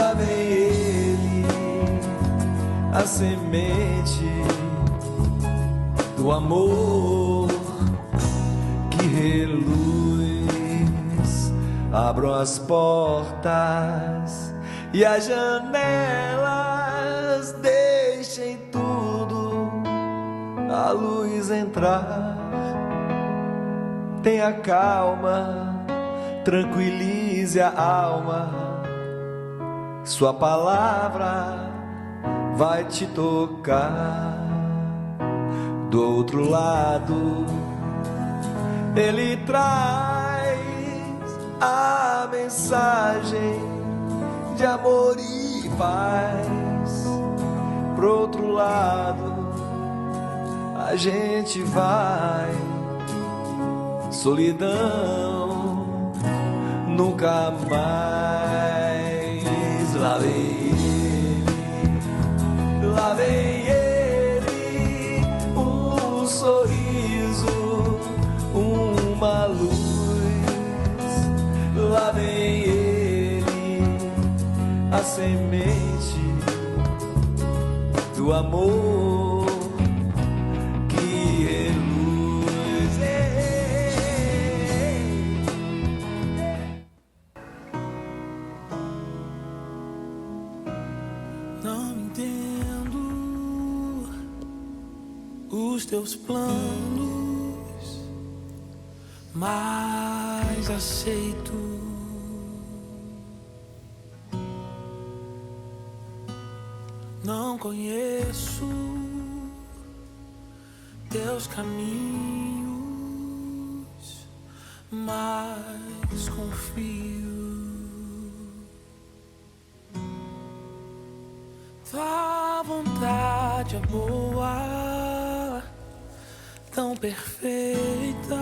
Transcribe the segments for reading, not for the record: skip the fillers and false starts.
lá vem ele, a semente do amor que reluz. Abram as portas e as janelas, deixem tudo a luz entrar. Tenha calma, tranquilize a alma, sua palavra vai te tocar. Do outro lado, ele traz a mensagem de amor e paz. Pro outro lado, a gente vai. Solidão nunca mais. Lá vem ele, lá vem ele, um sorriso, uma luz. Lá vem ele, a semente do amor que reluz. Não entendo os teus planos, mas aceito. Não conheço teus caminhos, mas confio. Tua vontade é boa, tão perfeita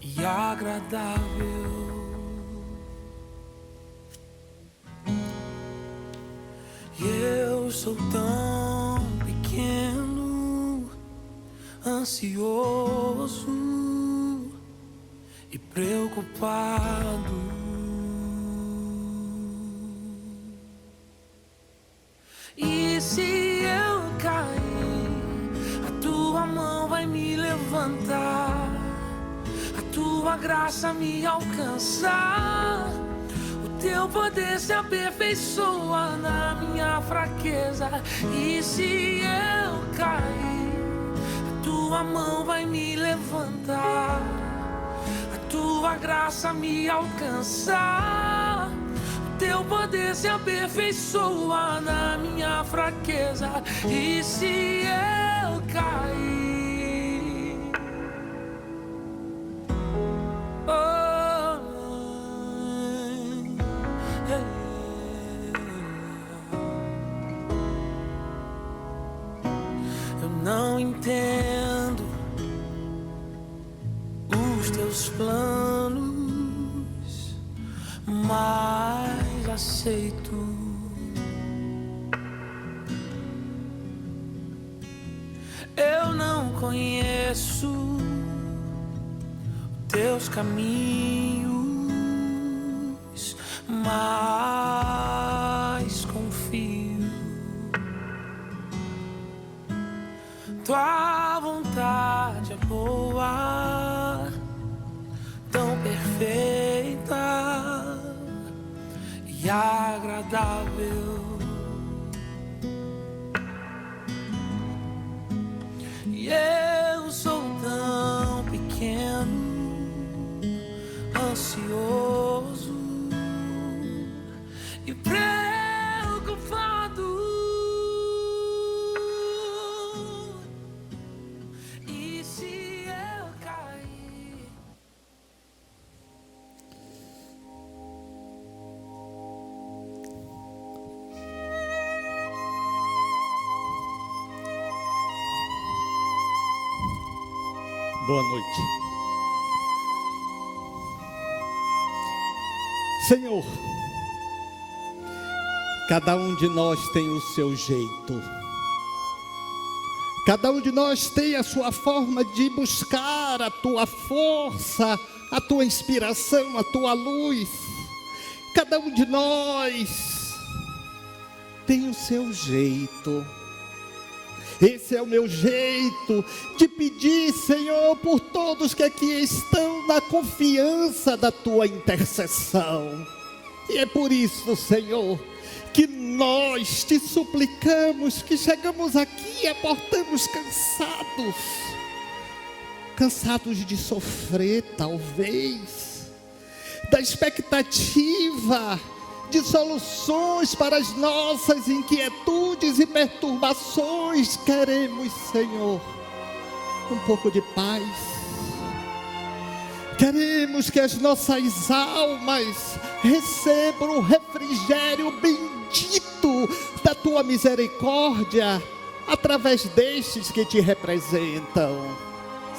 e agradável. E eu sou tão pequeno, ansioso e preocupado. E se eu cair, a tua mão vai me levantar, a tua graça me alcançar. Teu poder se aperfeiçoa na minha fraqueza. E se eu cair, a tua mão vai me levantar, a tua graça me alcançar. Teu poder se aperfeiçoa na minha fraqueza. E se eu cair, eu não entendo os teus planos, mas aceito. Eu não conheço teus caminhos, mas confio. Tua vontade é boa, tão perfeita e agradável. E eu sou tão pequeno, ansioso e preocupado. E se eu cair? Boa noite. Senhor, cada um de nós tem o seu jeito, cada um de nós tem a sua forma de buscar a tua força, a tua inspiração, a tua luz. Cada um de nós tem o seu jeito. Esse é o meu jeito de pedir, Senhor, por todos que aqui estão na confiança da tua intercessão. E é por isso, Senhor, que nós te suplicamos, que chegamos aqui e aportamos cansados de sofrer, talvez, da expectativa de soluções para as nossas inquietudes e perturbações. Queremos, Senhor, um pouco de paz. Queremos que as nossas almas recebam o refrigério bendito da tua misericórdia através destes que te representam.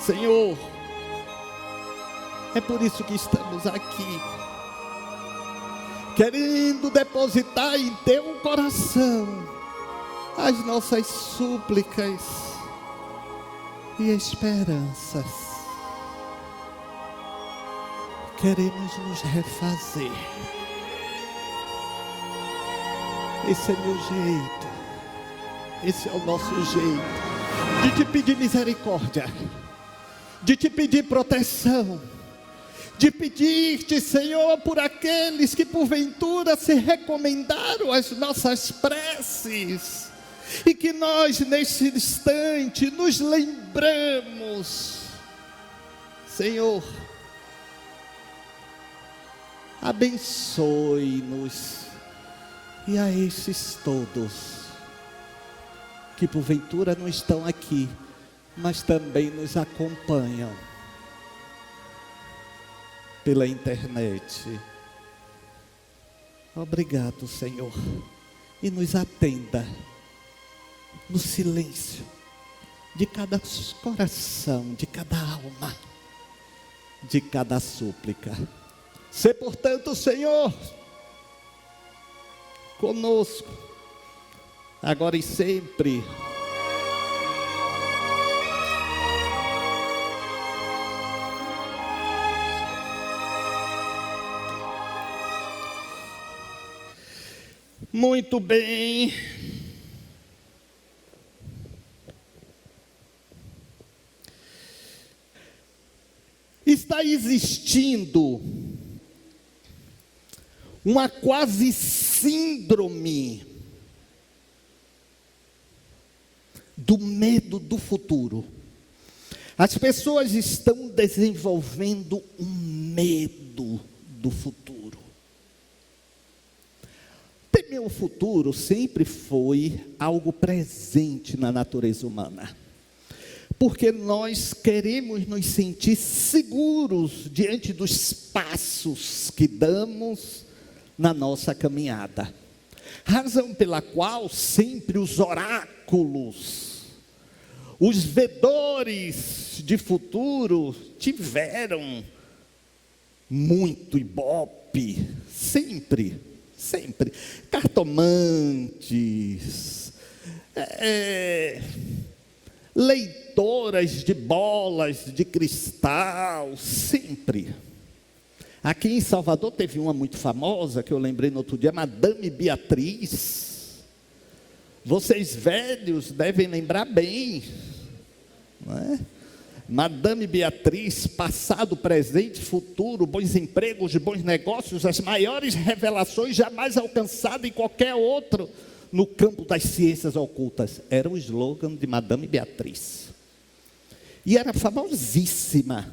Senhor, é por isso que estamos aqui, querendo depositar em teu coração as nossas súplicas e esperanças. Queremos nos refazer. Esse é meu jeito, esse é o nosso jeito de te pedir misericórdia, de te pedir proteção, de pedir-te, Senhor, por aqueles que porventura se recomendaram às nossas preces, e que nós neste instante nos lembramos, Senhor, abençoe-nos e a esses todos que porventura não estão aqui, mas também nos acompanham pela internet. Obrigado, Senhor, e nos atenda no silêncio de cada coração, de cada alma, de cada súplica. Sê, portanto, Senhor, conosco, agora e sempre. Muito bem. Está existindo uma quase síndrome do medo do futuro. As pessoas estão desenvolvendo um medo do futuro. Temer o futuro sempre foi algo presente na natureza humana, porque nós queremos nos sentir seguros diante dos passos que damos na nossa caminhada. Razão pela qual sempre os oráculos, os vedores de futuro tiveram muito ibope, sempre, cartomantes, leitoras de bolas de cristal, sempre. Aqui em Salvador teve uma muito famosa, que eu lembrei no outro dia, Madame Beatriz. Vocês velhos devem lembrar bem, não é? Madame Beatriz, passado, presente, futuro, bons empregos, bons negócios, as maiores revelações jamais alcançadas em qualquer outro no campo das ciências ocultas. Era o slogan de Madame Beatriz. E era famosíssima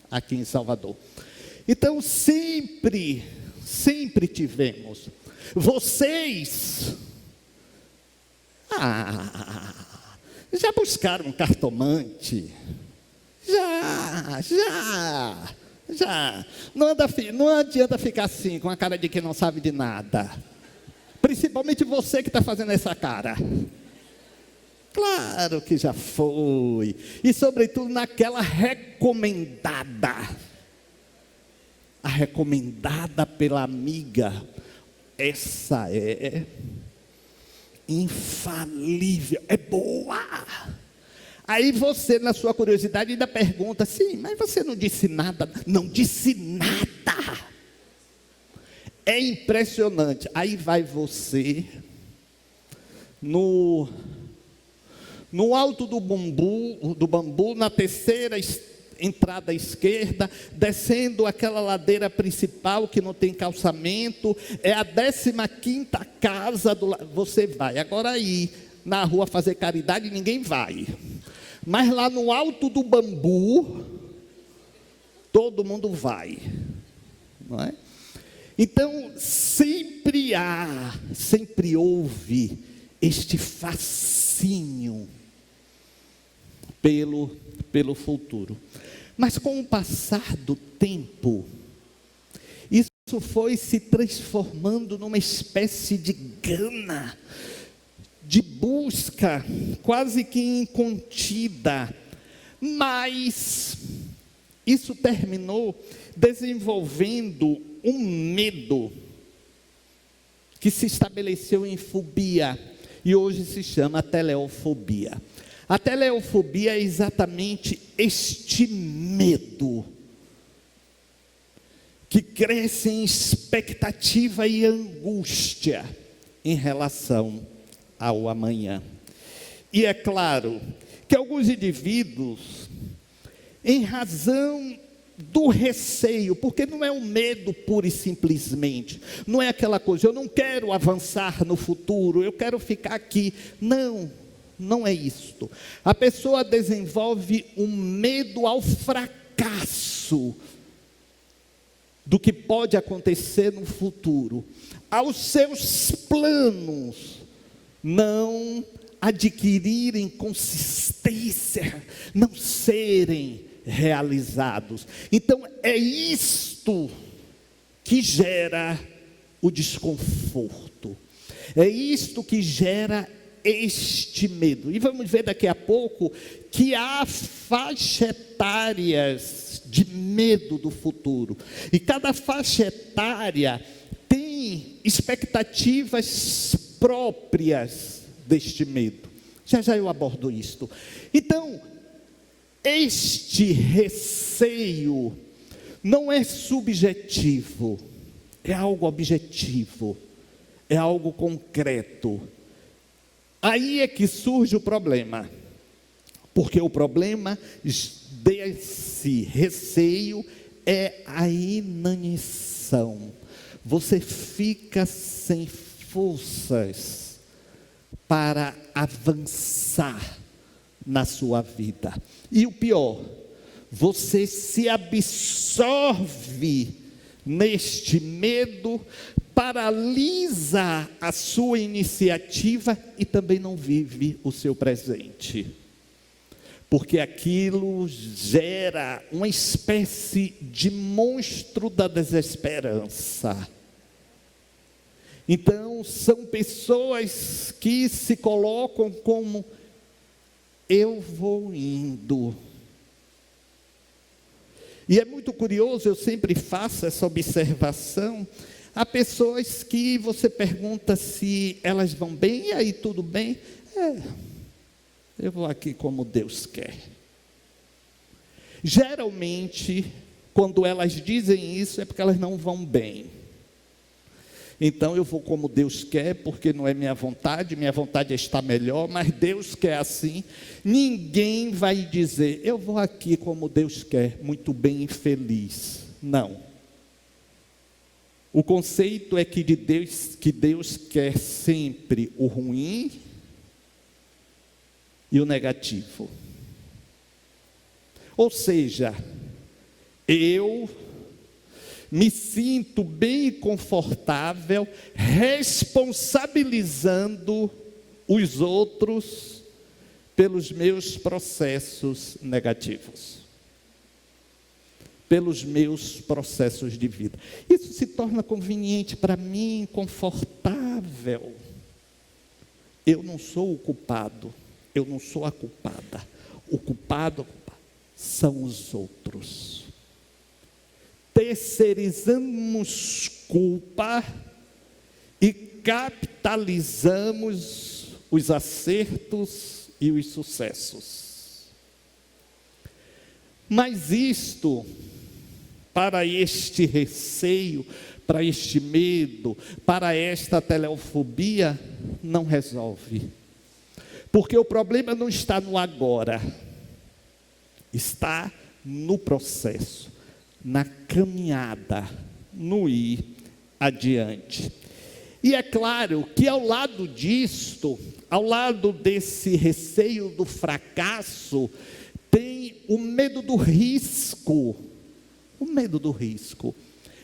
aqui em Salvador. Então sempre tivemos. Vocês já buscaram um cartomante? Já. Não adianta ficar assim, com a cara de quem não sabe de nada. Principalmente você que está fazendo essa cara. Claro que já foi. E sobretudo naquela recomendada. A recomendada pela amiga. Essa é infalível, é boa. Aí você, na sua curiosidade, ainda pergunta, sim, mas você não disse nada. Não disse nada. É impressionante. Aí vai você no alto do bambu, na terceira entrada à esquerda, descendo aquela ladeira principal que não tem calçamento, é a 15ª casa você vai. Agora aí, na rua fazer caridade, ninguém vai. Mas lá no alto do bambu, todo mundo vai. Não é? Então, sempre houve este fascínio pelo futuro. Mas com o passar do tempo, isso foi se transformando numa espécie de gana, de busca quase que incontida. Mas isso terminou desenvolvendo um medo que se estabeleceu em fobia e hoje se chama teleofobia. A teleofobia é exatamente este medo que cresce em expectativa e angústia em relação ao amanhã. E é claro que alguns indivíduos, em razão do receio, porque não é um medo pura e simplesmente, não é aquela coisa, eu não quero avançar no futuro, eu quero ficar aqui. Não é isto. A pessoa desenvolve um medo ao fracasso do que pode acontecer no futuro, aos seus planos não adquirirem consistência, não serem realizados. Então é isto que gera o desconforto, é isto que gera este medo. E vamos ver daqui a pouco que há faixas etárias de medo do futuro, e cada faixa etária tem expectativas próprias deste medo. Já eu abordo isto. Então, este receio não é subjetivo, é algo objetivo, é algo concreto. Aí é que surge o problema, porque o problema desse receio é a inanição. Você fica sem forças para avançar na sua vida. E o pior, você se absorve neste medo, paralisa a sua iniciativa e também não vive o seu presente. Porque aquilo gera uma espécie de monstro da desesperança. Então, são pessoas que se colocam como: eu vou indo. E é muito curioso, eu sempre faço essa observação. Há pessoas que você pergunta se elas vão bem, e aí tudo bem? Eu vou aqui como Deus quer. Geralmente, quando elas dizem isso, é porque elas não vão bem. Então eu vou como Deus quer, porque não é minha vontade é estar melhor, mas Deus quer assim. Ninguém vai dizer: eu vou aqui como Deus quer, muito bem e feliz. Não. O conceito é que Deus quer sempre o ruim e o negativo. Ou seja, eu me sinto bem e confortável responsabilizando os outros pelos meus processos negativos, pelos meus processos de vida. Isso se torna conveniente para mim, confortável. Eu não sou o culpado, eu não sou a culpada. O culpado são os outros. Terceirizamos culpa e capitalizamos os acertos e os sucessos. Mas isto, para este receio, para este medo, para esta teleofobia, não resolve. Porque o problema não está no agora, está no processo, na caminhada, no ir adiante. E é claro que ao lado disto, ao lado desse receio do fracasso, tem o medo do risco. O medo do risco.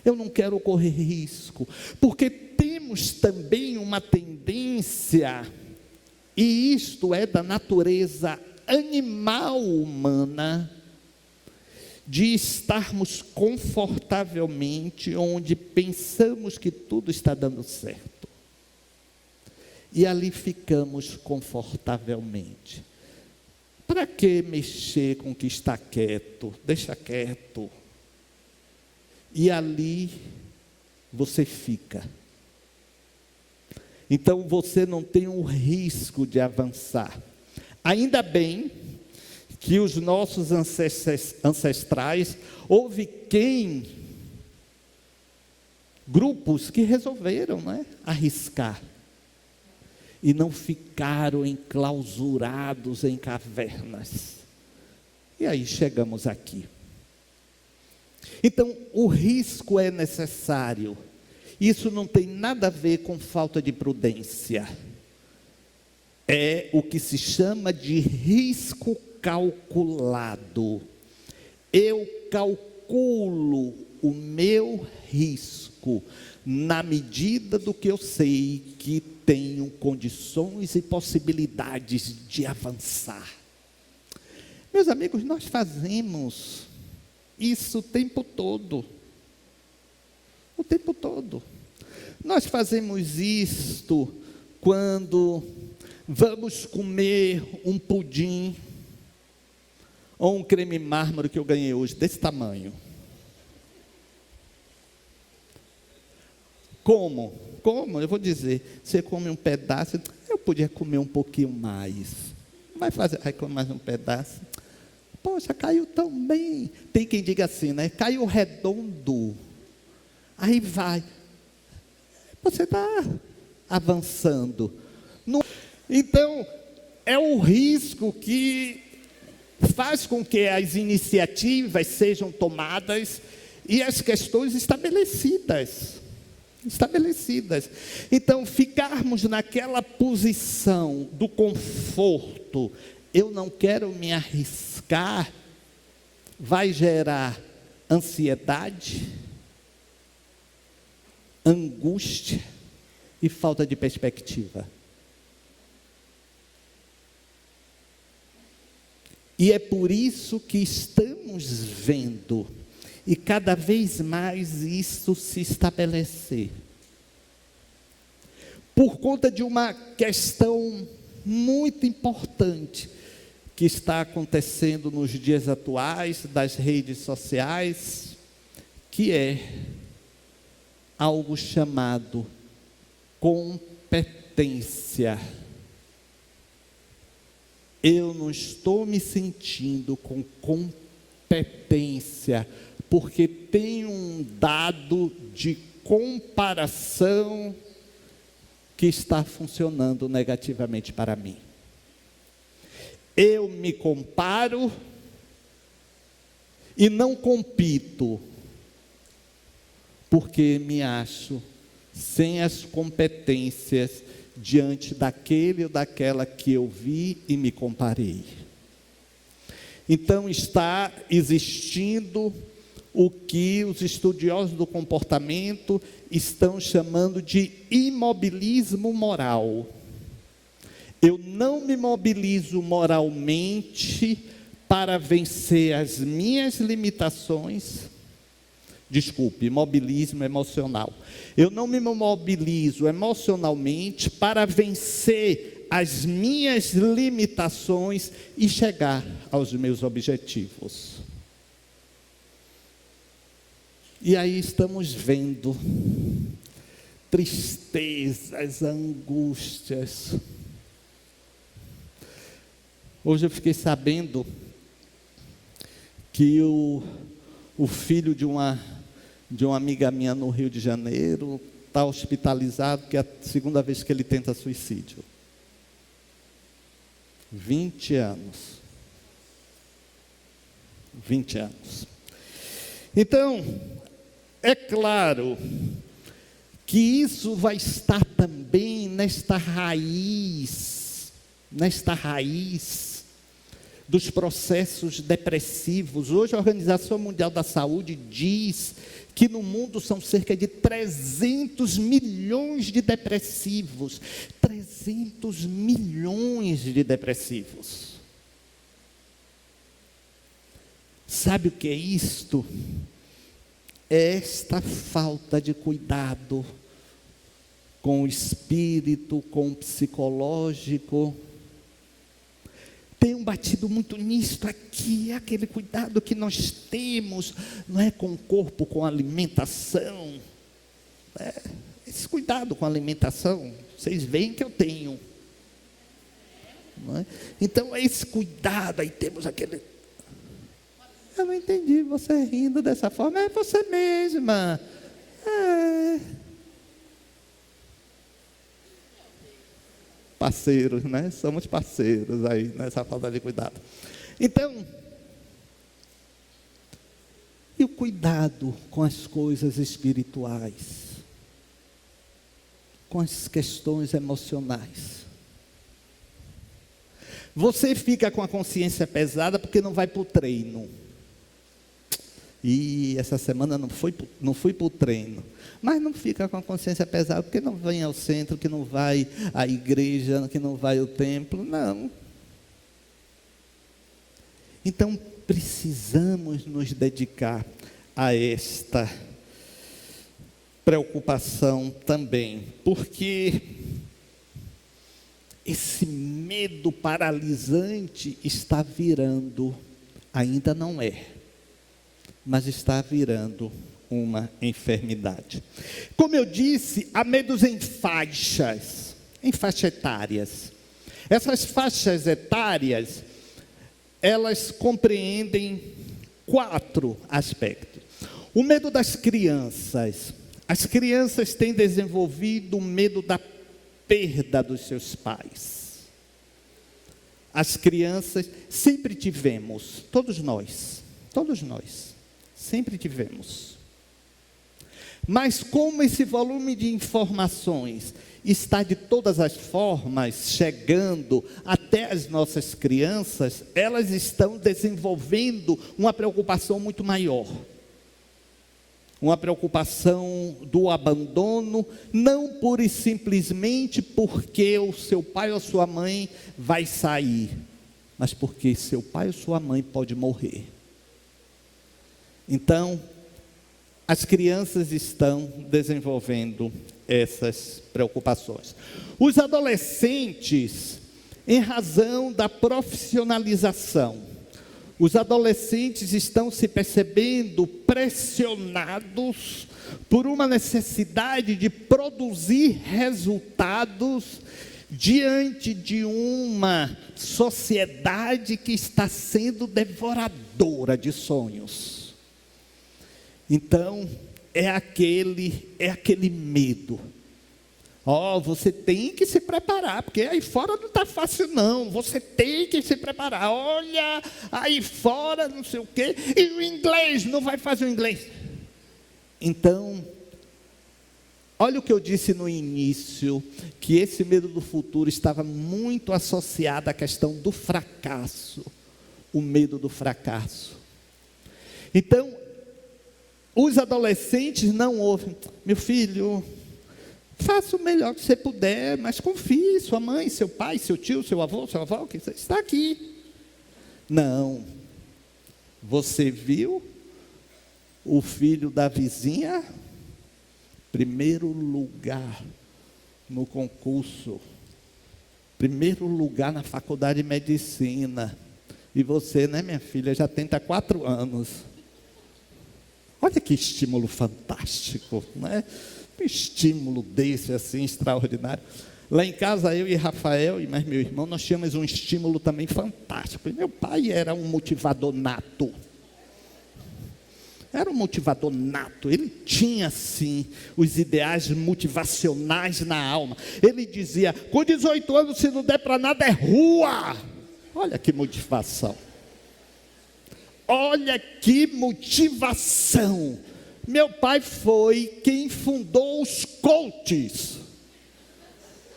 Eu não quero correr risco, porque temos também uma tendência, e isto é da natureza animal humana, de estarmos confortavelmente onde pensamos que tudo está dando certo. E ali ficamos confortavelmente. Para que mexer com o que está quieto? Deixa quieto. E ali você fica. Então você não tem o risco de avançar. Ainda bem que os nossos ancestrais, houve grupos que resolveram, arriscar. E não ficaram enclausurados em cavernas. E aí chegamos aqui. Então, o risco é necessário. Isso não tem nada a ver com falta de prudência. É o que se chama de risco calculado. Eu calculo o meu risco na medida do que eu sei que tenho condições e possibilidades de avançar. Meus amigos, nós fazemos isso o tempo todo. O tempo todo. Nós fazemos isto quando vamos comer um pudim ou um creme mármore que eu ganhei hoje, desse tamanho. Como? Eu vou dizer, você come um pedaço, eu podia comer um pouquinho mais. Vai fazer, aí come mais um pedaço. Poxa, caiu tão bem. Tem quem diga assim, caiu redondo. Aí vai. Você está avançando. Então, é o risco que faz com que as iniciativas sejam tomadas e as questões estabelecidas. Então, ficarmos naquela posição do conforto, eu não quero me arriscar, vai gerar ansiedade, angústia e falta de perspectiva. E é por isso que estamos vendo, e cada vez mais isso se estabelecer. Por conta de uma questão muito importante que está acontecendo nos dias atuais das redes sociais, que é algo chamado competência. Eu não estou me sentindo com competência, porque tem um dado de comparação que está funcionando negativamente para mim. Eu me comparo e não compito, porque me acho sem as competências diante daquele ou daquela que eu vi e me comparei. Então está existindo o que os estudiosos do comportamento estão chamando de imobilismo moral. Eu não me mobilizo moralmente para vencer as minhas limitações. Desculpe, imobilismo emocional. Eu não me mobilizo emocionalmente para vencer as minhas limitações e chegar aos meus objetivos. E aí estamos vendo tristezas, angústias. Hoje eu fiquei sabendo que o filho de uma de uma amiga minha no Rio de Janeiro, está hospitalizado, que é a segunda vez que ele tenta suicídio. 20 anos. 20 anos. Então, é claro que isso vai estar também nesta raiz dos processos depressivos. Hoje a Organização Mundial da Saúde diz que no mundo são cerca de 300 milhões de depressivos. 300 milhões de depressivos. Sabe o que é isto? É esta falta de cuidado com o espírito, com o psicológico. Tenho batido muito nisto aqui, é aquele cuidado que nós temos, não é com o corpo, com a alimentação. Esse cuidado com a alimentação, vocês veem que eu tenho. Não é? Então, esse cuidado, aí temos aquele... Eu não entendi você rindo dessa forma, é você mesma. Parceiros, né? Somos parceiros aí nessa falta de cuidado. Então, e o cuidado com as coisas espirituais, com as questões emocionais. Você fica com a consciência pesada porque não vai para o treino. E essa semana não fui para o treino. Mas não fica com a consciência pesada porque não vem ao centro, que não vai à igreja, que não vai ao templo. Não. Então, precisamos nos dedicar a esta preocupação também. Porque esse medo paralisante está virando, ainda não é, mas está virando uma enfermidade. Como eu disse, há medos em faixa etárias. Essas faixas etárias, elas compreendem 4 aspectos. O medo das crianças. As crianças têm desenvolvido o medo da perda dos seus pais. As crianças sempre tivemos, todos nós, sempre tivemos. Mas como esse volume de informações está de todas as formas chegando até as nossas crianças, elas estão desenvolvendo uma preocupação muito maior. Uma preocupação do abandono, não pura e simplesmente porque o seu pai ou sua mãe vai sair, mas porque seu pai ou sua mãe pode morrer. Então, as crianças estão desenvolvendo essas preocupações. Os adolescentes, em razão da profissionalização, os adolescentes estão se percebendo pressionados por uma necessidade de produzir resultados diante de uma sociedade que está sendo devoradora de sonhos. Então, é aquele medo. Você tem que se preparar, porque aí fora não está fácil não, você tem que se preparar. Olha, aí fora não sei o quê, e o inglês, não vai fazer o inglês. Então, olha o que eu disse no início, que esse medo do futuro estava muito associado à questão do fracasso, o medo do fracasso. Então, os adolescentes não ouvem, meu filho, faça o melhor que você puder, mas confie, sua mãe, seu pai, seu tio, seu avô, sua avó, que está aqui. Não, você viu o filho da vizinha, primeiro lugar no concurso, primeiro lugar na faculdade de medicina, e você, né, minha filha, já tenta 4 anos. Olha que estímulo fantástico, né? Um estímulo desse assim, extraordinário. Lá em casa, eu e Rafael e mais meu irmão, nós tínhamos um estímulo também fantástico. E meu pai era um motivador nato. Era um motivador nato, ele tinha sim os ideais motivacionais na alma. Ele dizia: com 18 anos, se não der para nada, é rua. Olha que motivação. Olha que motivação. Meu pai foi quem fundou os coaches.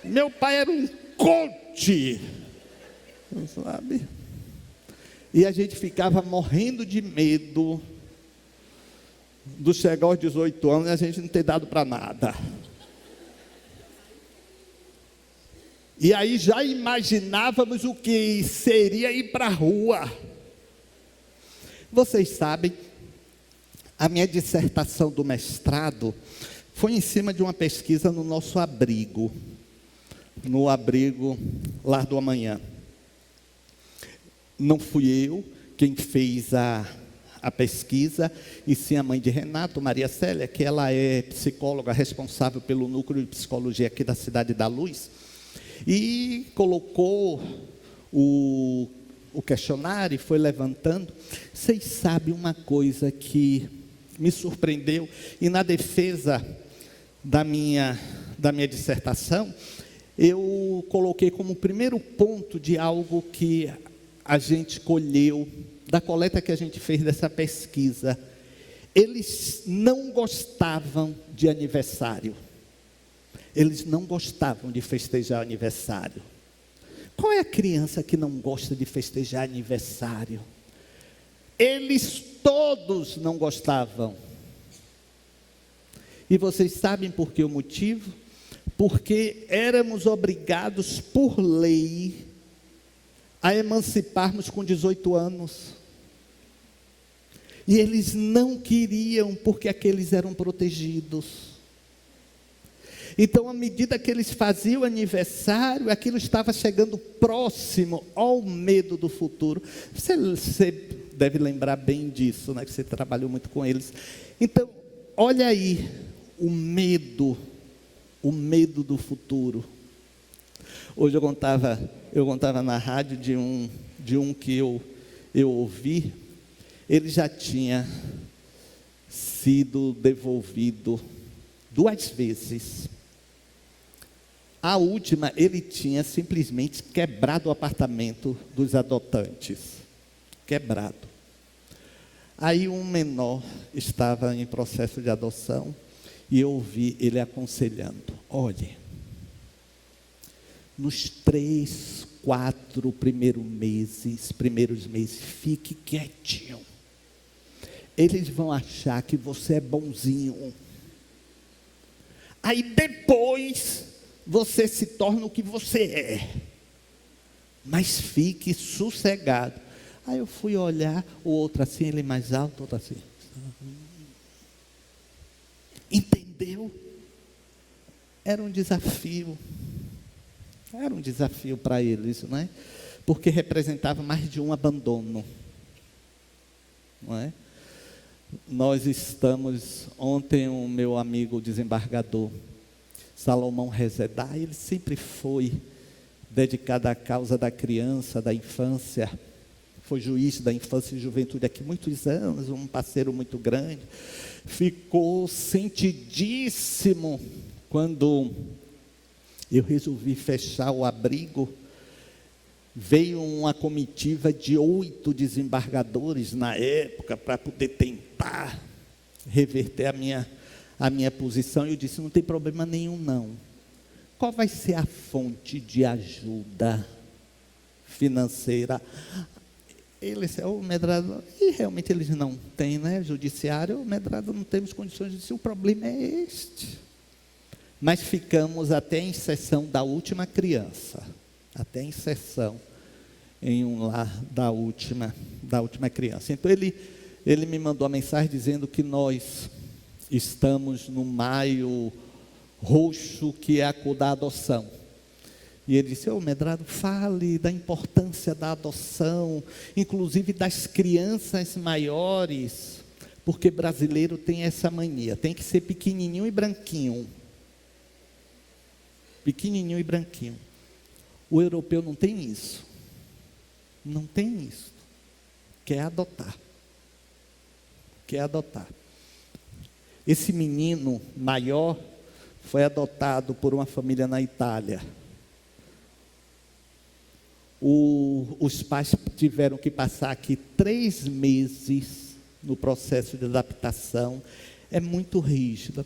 Meu pai era um coach, sabe? E a gente ficava morrendo de medo do chegar aos 18 anos e a gente não ter dado para nada. E aí já imaginávamos o que seria ir para a rua. Vocês sabem, a minha dissertação do mestrado foi em cima de uma pesquisa no nosso abrigo, no abrigo Lar do Amanhã. Não fui eu quem fez a pesquisa, e sim a mãe de Renato, Maria Célia, que ela é psicóloga responsável pelo núcleo de psicologia aqui da Cidade da Luz, e colocou o questionário e foi levantando. Vocês sabem uma coisa que me surpreendeu, e na defesa da minha dissertação, eu coloquei como primeiro ponto de algo que a gente colheu, da coleta que a gente fez dessa pesquisa. Eles não gostavam de aniversário. Eles não gostavam de festejar aniversário. Qual é a criança que não gosta de festejar aniversário? Eles todos não gostavam. E vocês sabem por que o motivo? Porque éramos obrigados por lei a emanciparmos com 18 anos. E eles não queriam, porque aqueles eram protegidos. Então, à medida que eles faziam o aniversário, aquilo estava chegando próximo ao medo do futuro. Você deve lembrar bem disso, né? Que você trabalhou muito com eles. Então, olha aí, o medo do futuro. Hoje eu contava na rádio de um que eu ouvi. Ele já tinha sido devolvido 2 vezes. A última, ele tinha simplesmente quebrado o apartamento dos adotantes. Quebrado. Aí um menor estava em processo de adoção, e eu ouvi ele aconselhando: olhe, nos 3, 4 primeiros meses, fique quietinho. Eles vão achar que você é bonzinho. Aí depois você se torna o que você é. Mas fique sossegado. Aí eu fui olhar, o outro assim, ele mais alto, o outro assim. Entendeu? Era um desafio. Era um desafio para eles, não é? Porque representava mais de um abandono. Não é? Nós estamos, ontem o meu amigo desembargador, Salomão Rezedá, ele sempre foi dedicado à causa da criança, da infância, foi juiz da infância e juventude aqui muitos anos, um parceiro muito grande, ficou sentidíssimo quando eu resolvi fechar o abrigo. Veio uma comitiva de 8 desembargadores na época para poder tentar reverter a minha posição. E eu disse: não tem problema nenhum não. Qual vai ser a fonte de ajuda financeira? Ele disse: o Medrado, e realmente eles não têm, né? Judiciário, o Medrado não temos condições de dizer, o problema é este. Mas ficamos até a inserção da última criança. Até a inserção em um lar da última criança. Então ele me mandou a mensagem dizendo que nós estamos no maio roxo, que é a cor da adoção. E ele disse: Medrado, fale da importância da adoção, inclusive das crianças maiores, porque brasileiro tem essa mania, tem que ser pequenininho e branquinho. Pequenininho e branquinho. O europeu não tem isso. Não tem isso. Quer adotar. que é adotar. Esse menino maior foi adotado por uma família na Itália. Os pais tiveram que passar aqui 3 meses no processo de adaptação. É muito rígido.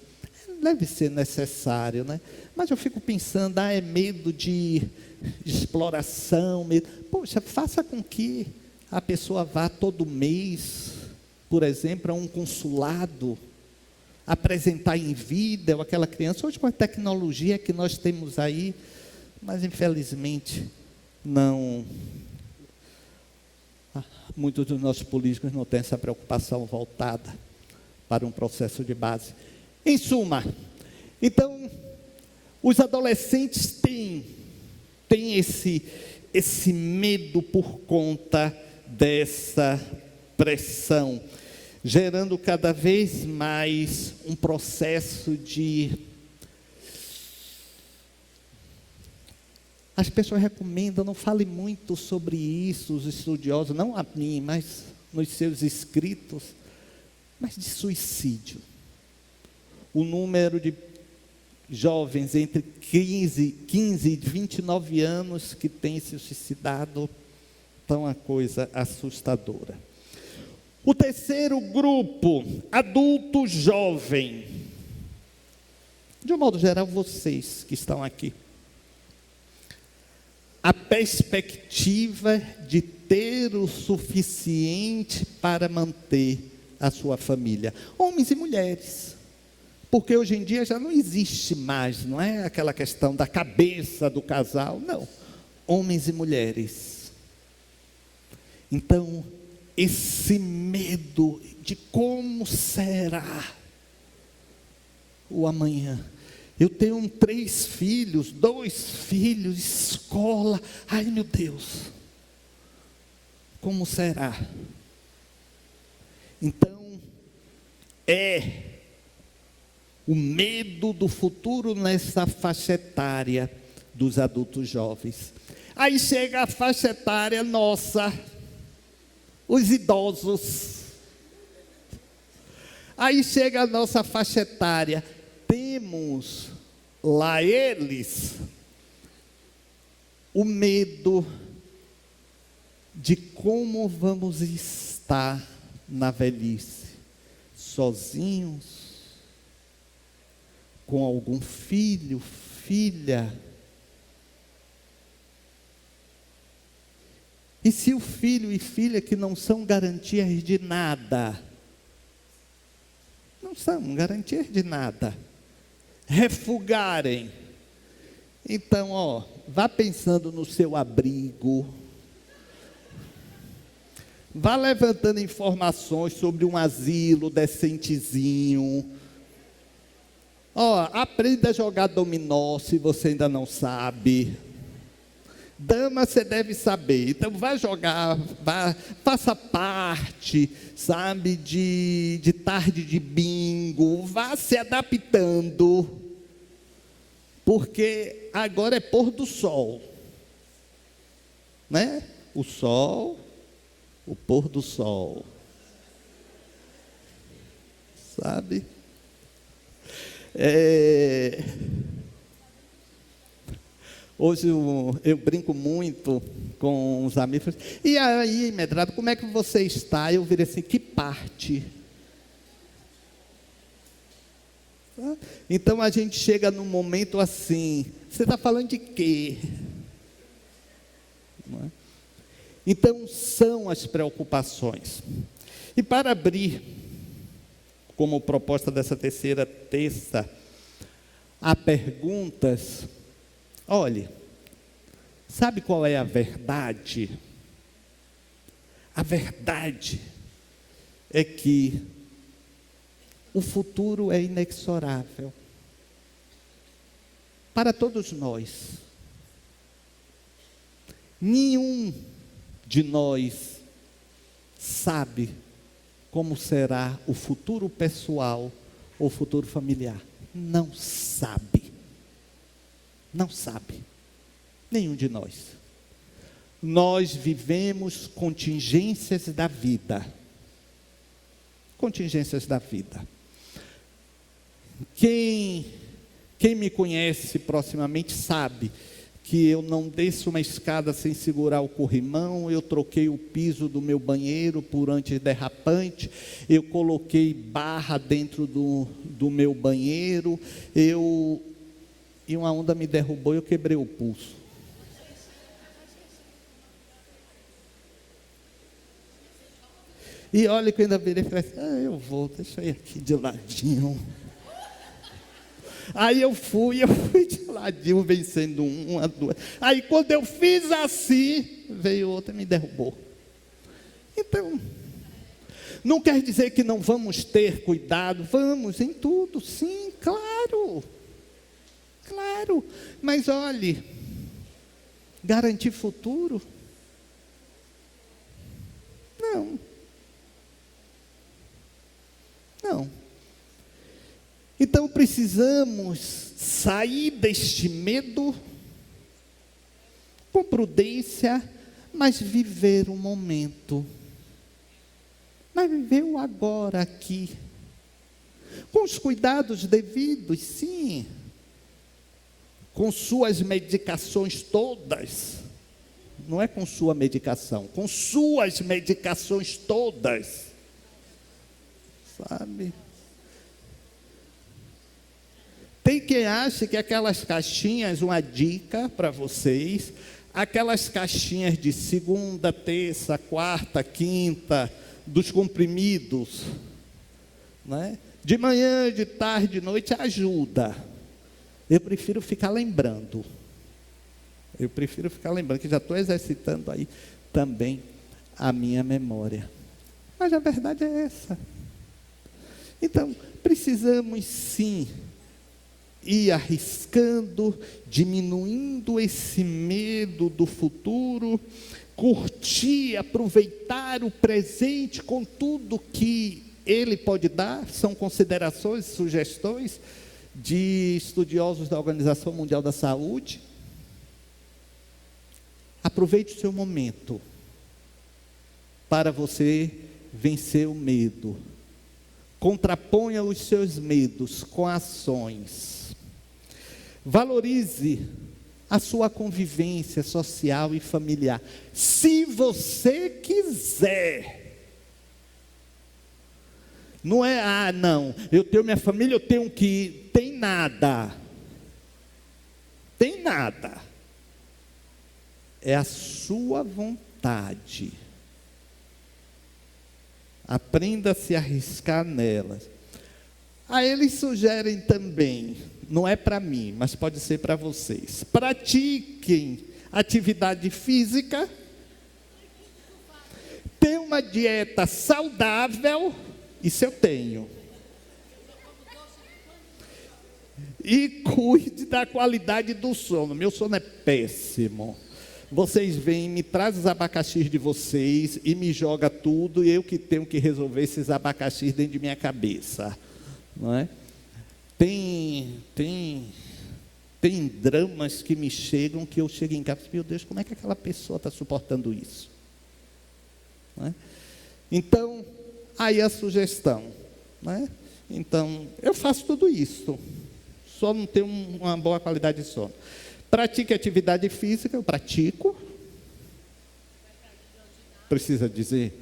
Deve ser necessário, né? Mas eu fico pensando, é medo de exploração, medo. Poxa, faça com que a pessoa vá todo mês, por exemplo, a um consulado, apresentar em vídeo aquela criança. Hoje, com a tecnologia que nós temos aí, mas infelizmente não, muitos dos nossos políticos não têm essa preocupação voltada para um processo de base. Em suma, então, os adolescentes têm esse medo por conta dessa pressão, gerando cada vez mais um processo de... As pessoas recomendam, não fale muito sobre isso, os estudiosos, não a mim, mas nos seus escritos, mas de suicídio. O número de jovens entre 15 e 29 anos que têm se suicidado está uma coisa assustadora. O terceiro grupo, adulto jovem. De um modo geral, vocês que estão aqui. A perspectiva de ter o suficiente para manter a sua família. Homens e mulheres. Porque hoje em dia já não existe mais, não é aquela questão da cabeça do casal, não. Homens e mulheres. Então, esse medo de como será o amanhã. Eu tenho 3 filhos, 2 filhos, escola. Ai, meu Deus, como será? Então, o medo do futuro nessa faixa etária dos adultos jovens. Aí chega a faixa etária nossa, os idosos. Aí chega a nossa faixa etária. Temos lá eles o medo de como vamos estar na velhice, sozinhos, com algum filho, filha. E se o filho e filha que não são garantias de nada, não são garantias de nada, refugarem, então, vá pensando no seu abrigo, vá levantando informações sobre um asilo decentezinho. Aprenda a jogar dominó se você ainda não sabe. Dama, você deve saber. Então, vai jogar, faça parte, sabe, de tarde de bingo. Vá se adaptando. Porque agora é pôr do sol. Né? O sol, o pôr do sol. Sabe? Hoje eu brinco muito com os amigos. E aí, Medrado, como é que você está? Eu virei assim, que parte? Então a gente chega num momento assim, você está falando de quê? Não é? Então são as preocupações. E para abrir, como proposta dessa terceira terça, há perguntas. Olhe, sabe qual é a verdade? A verdade é que o futuro é inexorável para todos nós. Nenhum de nós sabe como será o futuro pessoal ou o futuro familiar. Não sabe. Não sabe. Nenhum de nós. Nós vivemos contingências da vida. contingências da vida. Quem me conhece proximamente sabe que eu não desço uma escada sem segurar o corrimão, eu troquei o piso do meu banheiro por antiderrapante, eu coloquei barra dentro do meu banheiro, e uma onda me derrubou e eu quebrei o pulso. E olha que eu ainda virei e falei assim, eu vou, deixa eu ir aqui de ladinho. Aí eu fui de ladinho, vencendo uma, duas. Aí quando eu fiz assim, veio outra e me derrubou. Então, não quer dizer que não vamos ter cuidado, vamos em tudo, sim, claro. Claro, mas olhe, garantir futuro? Não. Então precisamos sair deste medo com prudência, mas viver o momento. Mas viver o agora aqui. Com os cuidados devidos, sim. Com suas medicações todas. Não é com sua medicação, com suas medicações todas. Sabe? Tem quem acha que aquelas caixinhas, uma dica para vocês, aquelas caixinhas de segunda, terça, quarta, quinta, dos comprimidos, né? De manhã, de tarde, de noite, ajuda. Eu prefiro ficar lembrando. Que já estou exercitando aí também a minha memória. Mas a verdade é essa. Então, precisamos sim ir arriscando, diminuindo esse medo do futuro, curtir, aproveitar o presente com tudo que ele pode dar. São considerações, sugestões de estudiosos da Organização Mundial da Saúde. Aproveite o seu momento para você vencer o medo. Contraponha os seus medos com ações. Valorize a sua convivência social e familiar. Se você quiser. Não é, não, eu tenho minha família, eu tenho que ir. Tem nada. Tem nada. É a sua vontade. Aprenda a se arriscar nelas. Aí eles sugerem também, não é para mim, mas pode ser para vocês. Pratiquem atividade física. Tenham uma dieta saudável. Isso eu tenho. E cuide da qualidade do sono. Meu sono é péssimo. Vocês vêm, me trazem os abacaxis de vocês e me joga tudo, e eu que tenho que resolver esses abacaxis dentro de minha cabeça, não é? Tem dramas que me chegam, que eu chego em casa e meu Deus, como é que aquela pessoa está suportando isso? Não é? Então, aí a sugestão, não é? Então, eu faço tudo isso, só não tenho uma boa qualidade de sono. Pratique atividade física, eu pratico. Precisa dizer?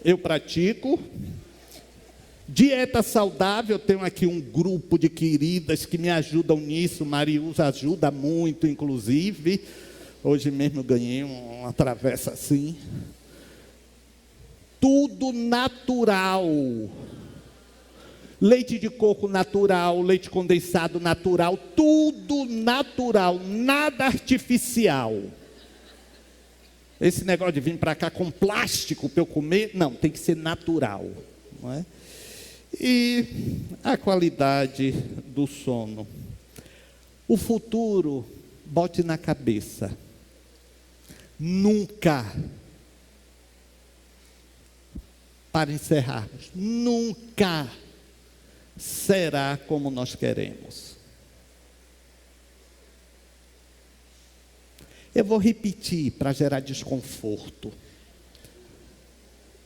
Eu pratico. Dieta saudável, eu tenho aqui um grupo de queridas que me ajudam nisso. Mariusa ajuda muito, inclusive. Hoje mesmo eu ganhei uma travessa assim. Tudo natural. Leite de coco natural, leite condensado natural, tudo natural, nada artificial. Esse negócio de vir para cá com plástico para eu comer, não, tem que ser natural, não é? E a qualidade do sono. O futuro, bote na cabeça. Nunca, para encerrarmos, nunca será como nós queremos. Eu vou repetir para gerar desconforto.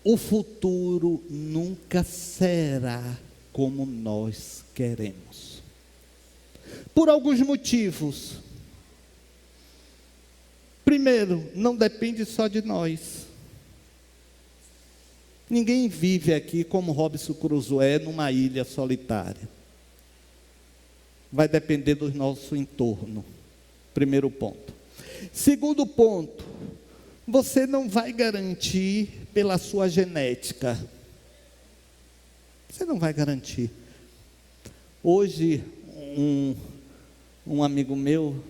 O futuro nunca será como nós queremos. Por alguns motivos. Primeiro, não depende só de nós. Ninguém vive aqui como Robinson Crusoe numa ilha solitária. Vai depender do nosso entorno. Primeiro ponto. Segundo ponto, você não vai garantir pela sua genética. Você não vai garantir. Hoje, um amigo meu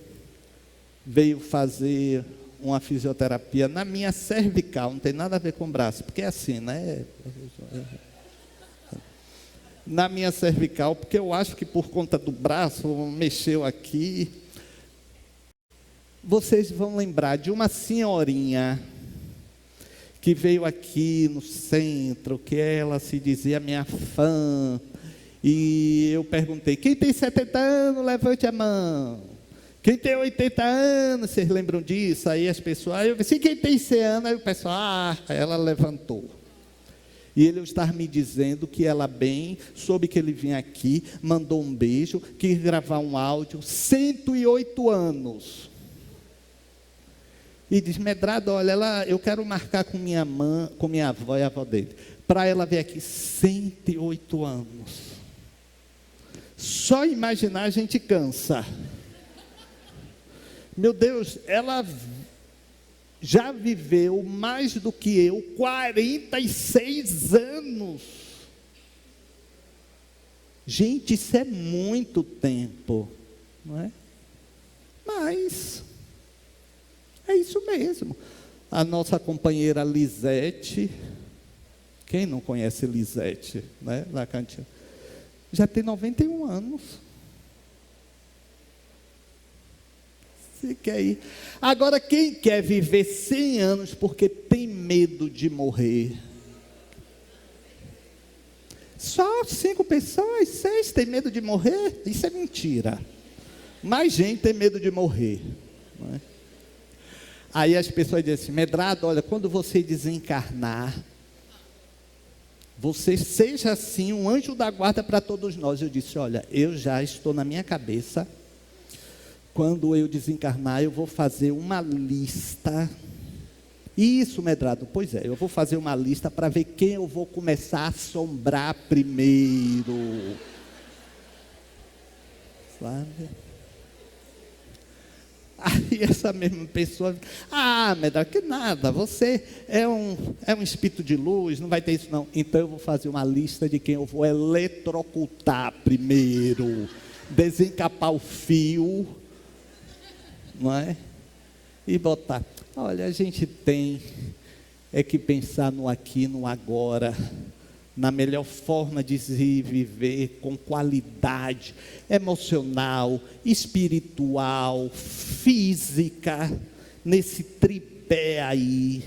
veio fazer uma fisioterapia na minha cervical, não tem nada a ver com o braço, porque é assim, né? Na minha cervical, porque eu acho que por conta do braço, mexeu aqui. Vocês vão lembrar de uma senhorinha que veio aqui no centro, que ela se dizia minha fã, e eu perguntei, quem tem 70 anos, levante a mão. Quem tem 80 anos, vocês lembram disso? Aí as pessoas, eu disse, quem tem 100 anos, aí o pessoal, ela levantou. E ele estava me dizendo que ela bem, soube que ele vinha aqui, mandou um beijo, quis gravar um áudio, 108 anos. E diz, Medrado, olha, eu quero marcar com minha mãe, com minha avó e a avó dele, para ela vir aqui 108 anos. Só imaginar a gente cansa. Meu Deus, ela já viveu mais do que eu, 46 anos. Gente, isso é muito tempo, não é? Mas é isso mesmo. A nossa companheira Lisete, quem não conhece Lisete, né, na cantina, já tem 91 anos. Você quer ir? Agora, quem quer viver 100 anos porque tem medo de morrer? Só 5 pessoas, 6 têm medo de morrer? Isso é mentira. Mais gente tem medo de morrer, não é? Aí as pessoas dizem assim, Medrado, olha, quando você desencarnar, você seja assim um anjo da guarda para todos nós. Eu disse, olha, eu já estou na minha cabeça, quando eu desencarnar, eu vou fazer uma lista. Isso, Medrado, pois é, eu vou fazer uma lista para ver quem eu vou começar a assombrar primeiro. Sabe? Aí essa mesma pessoa, Medrado, que nada, você é um espírito de luz, não vai ter isso não. Então eu vou fazer uma lista de quem eu vou eletrocutar primeiro, desencapar o fio, não é? E botar. Olha, a gente tem que pensar no aqui, no agora, na melhor forma de se viver com qualidade emocional, espiritual, física, nesse tripé aí,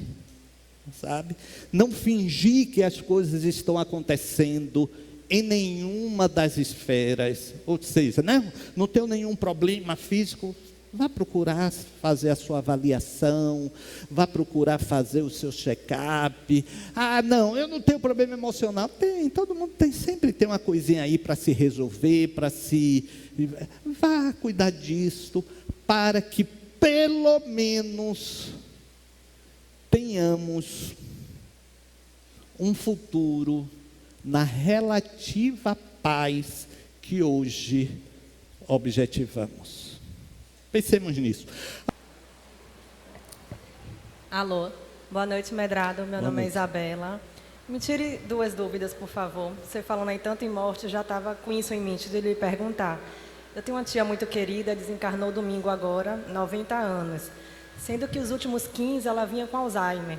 sabe? Não fingir que as coisas estão acontecendo em nenhuma das esferas, ou seja, não tenho nenhum problema físico. Vá procurar fazer a sua avaliação, vá procurar fazer o seu check-up. Não, eu não tenho problema emocional. Tem, todo mundo tem, sempre tem uma coisinha aí para se resolver, vá cuidar disso, para que pelo menos tenhamos um futuro na relativa paz que hoje objetivamos. Pensemos nisso. Alô, boa noite, Medrado. Meu nome é Isabela. Me tire 2 dúvidas, por favor. Você falando aí tanto em morte, já estava com isso em mente de lhe perguntar. Eu tenho uma tia muito querida, desencarnou domingo agora, 90 anos. Sendo que os últimos 15 ela vinha com Alzheimer.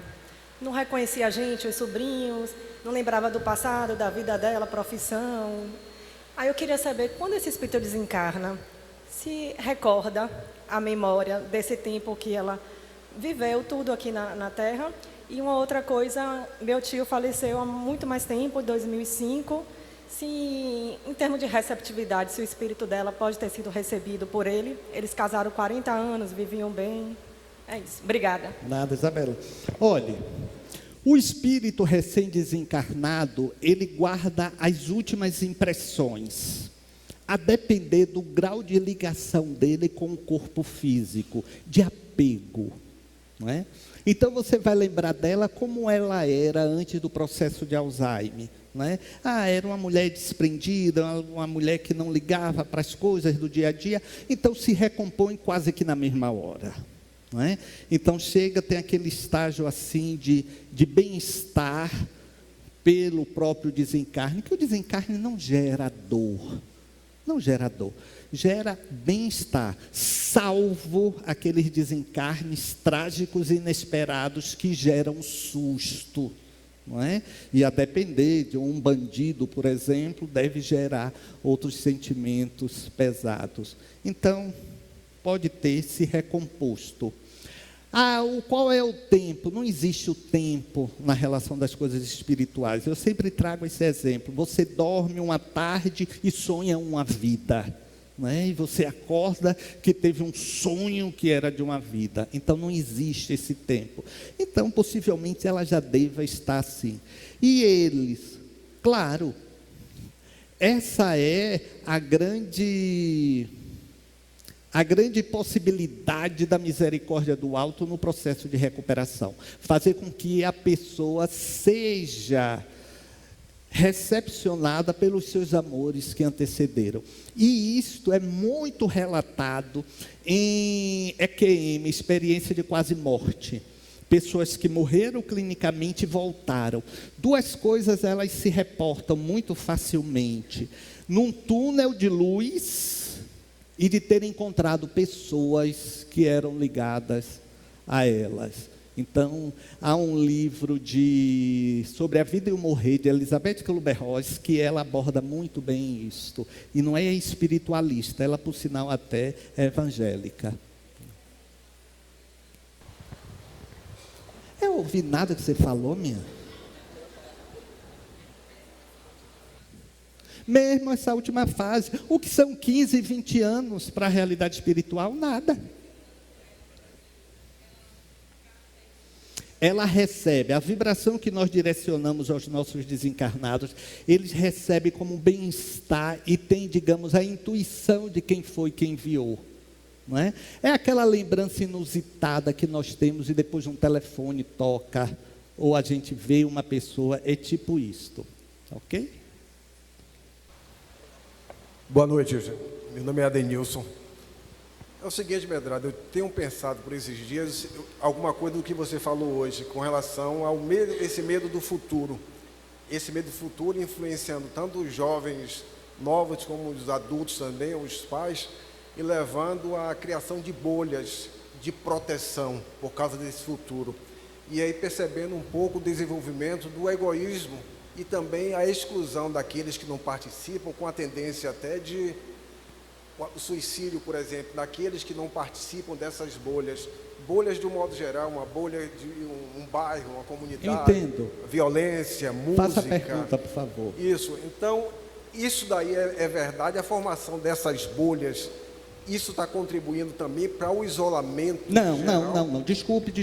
Não reconhecia a gente, os sobrinhos, não lembrava do passado, da vida dela, profissão. Aí eu queria saber, quando esse espírito desencarna, se recorda a memória desse tempo que ela viveu tudo aqui na Terra. E uma outra coisa, meu tio faleceu há muito mais tempo, em 2005. Se, em termos de receptividade, se o espírito dela pode ter sido recebido por ele. Eles casaram 40 anos, viviam bem. É isso. Obrigada. Nada, Isabela. Olhe, o espírito recém-desencarnado, ele guarda as últimas impressões, a depender do grau de ligação dele com o corpo físico, de apego, não é? Então você vai lembrar dela como ela era antes do processo de Alzheimer, não é? Era uma mulher desprendida, uma mulher que não ligava para as coisas do dia a dia, então se recompõe quase que na mesma hora. Não é? Então chega, tem aquele estágio assim de bem-estar pelo próprio desencarne, que o desencarne não gera dor, gera bem-estar, salvo aqueles desencarnes trágicos e inesperados que geram susto, não é? E a depender de um bandido, por exemplo, deve gerar outros sentimentos pesados. Então, pode ter se recomposto. Qual é o tempo? Não existe o tempo na relação das coisas espirituais. Eu sempre trago esse exemplo. Você dorme uma tarde e sonha uma vida, não é? E você acorda que teve um sonho que era de uma vida. Então não existe esse tempo. Então possivelmente ela já deva estar assim. E eles, claro, essa é a grande possibilidade da misericórdia do alto no processo de recuperação. Fazer com que a pessoa seja recepcionada pelos seus amores que antecederam. E isto é muito relatado em EQM, experiência de quase morte. Pessoas que morreram clinicamente e voltaram. Duas coisas elas se reportam muito facilmente. Num túnel de luz, e de ter encontrado pessoas que eram ligadas a elas. Então, há um livro sobre a vida e o morrer, de Elizabeth Kübler-Ross, que ela aborda muito bem isto. E não é espiritualista, ela, por sinal, até é evangélica. Eu ouvi nada que você falou, minha. Mesmo essa última fase, o que são 15, 20 anos para a realidade espiritual? Nada. Ela recebe, a vibração que nós direcionamos aos nossos desencarnados, eles recebem como bem-estar e tem, digamos, a intuição de quem foi quem enviou. Não é? É aquela lembrança inusitada que nós temos e depois um telefone toca, ou a gente vê uma pessoa, é tipo isto, ok? Boa noite, meu nome é Adenilson. É o seguinte, Medrado, eu tenho pensado por esses dias alguma coisa do que você falou hoje com relação ao medo, esse medo do futuro. Esse medo do futuro influenciando tanto os jovens novos como os adultos também, os pais, e levando à criação de bolhas de proteção por causa desse futuro. E aí percebendo um pouco o desenvolvimento do egoísmo e também a exclusão daqueles que não participam, com a tendência até de o suicídio, por exemplo, daqueles que não participam dessas bolhas. Bolhas de um modo geral, uma bolha de um bairro, uma comunidade. Entendo. Violência, música. Faça a pergunta, por favor. Isso. Então, isso daí é verdade. A formação dessas bolhas, isso está contribuindo também para o isolamento Não. Desculpe.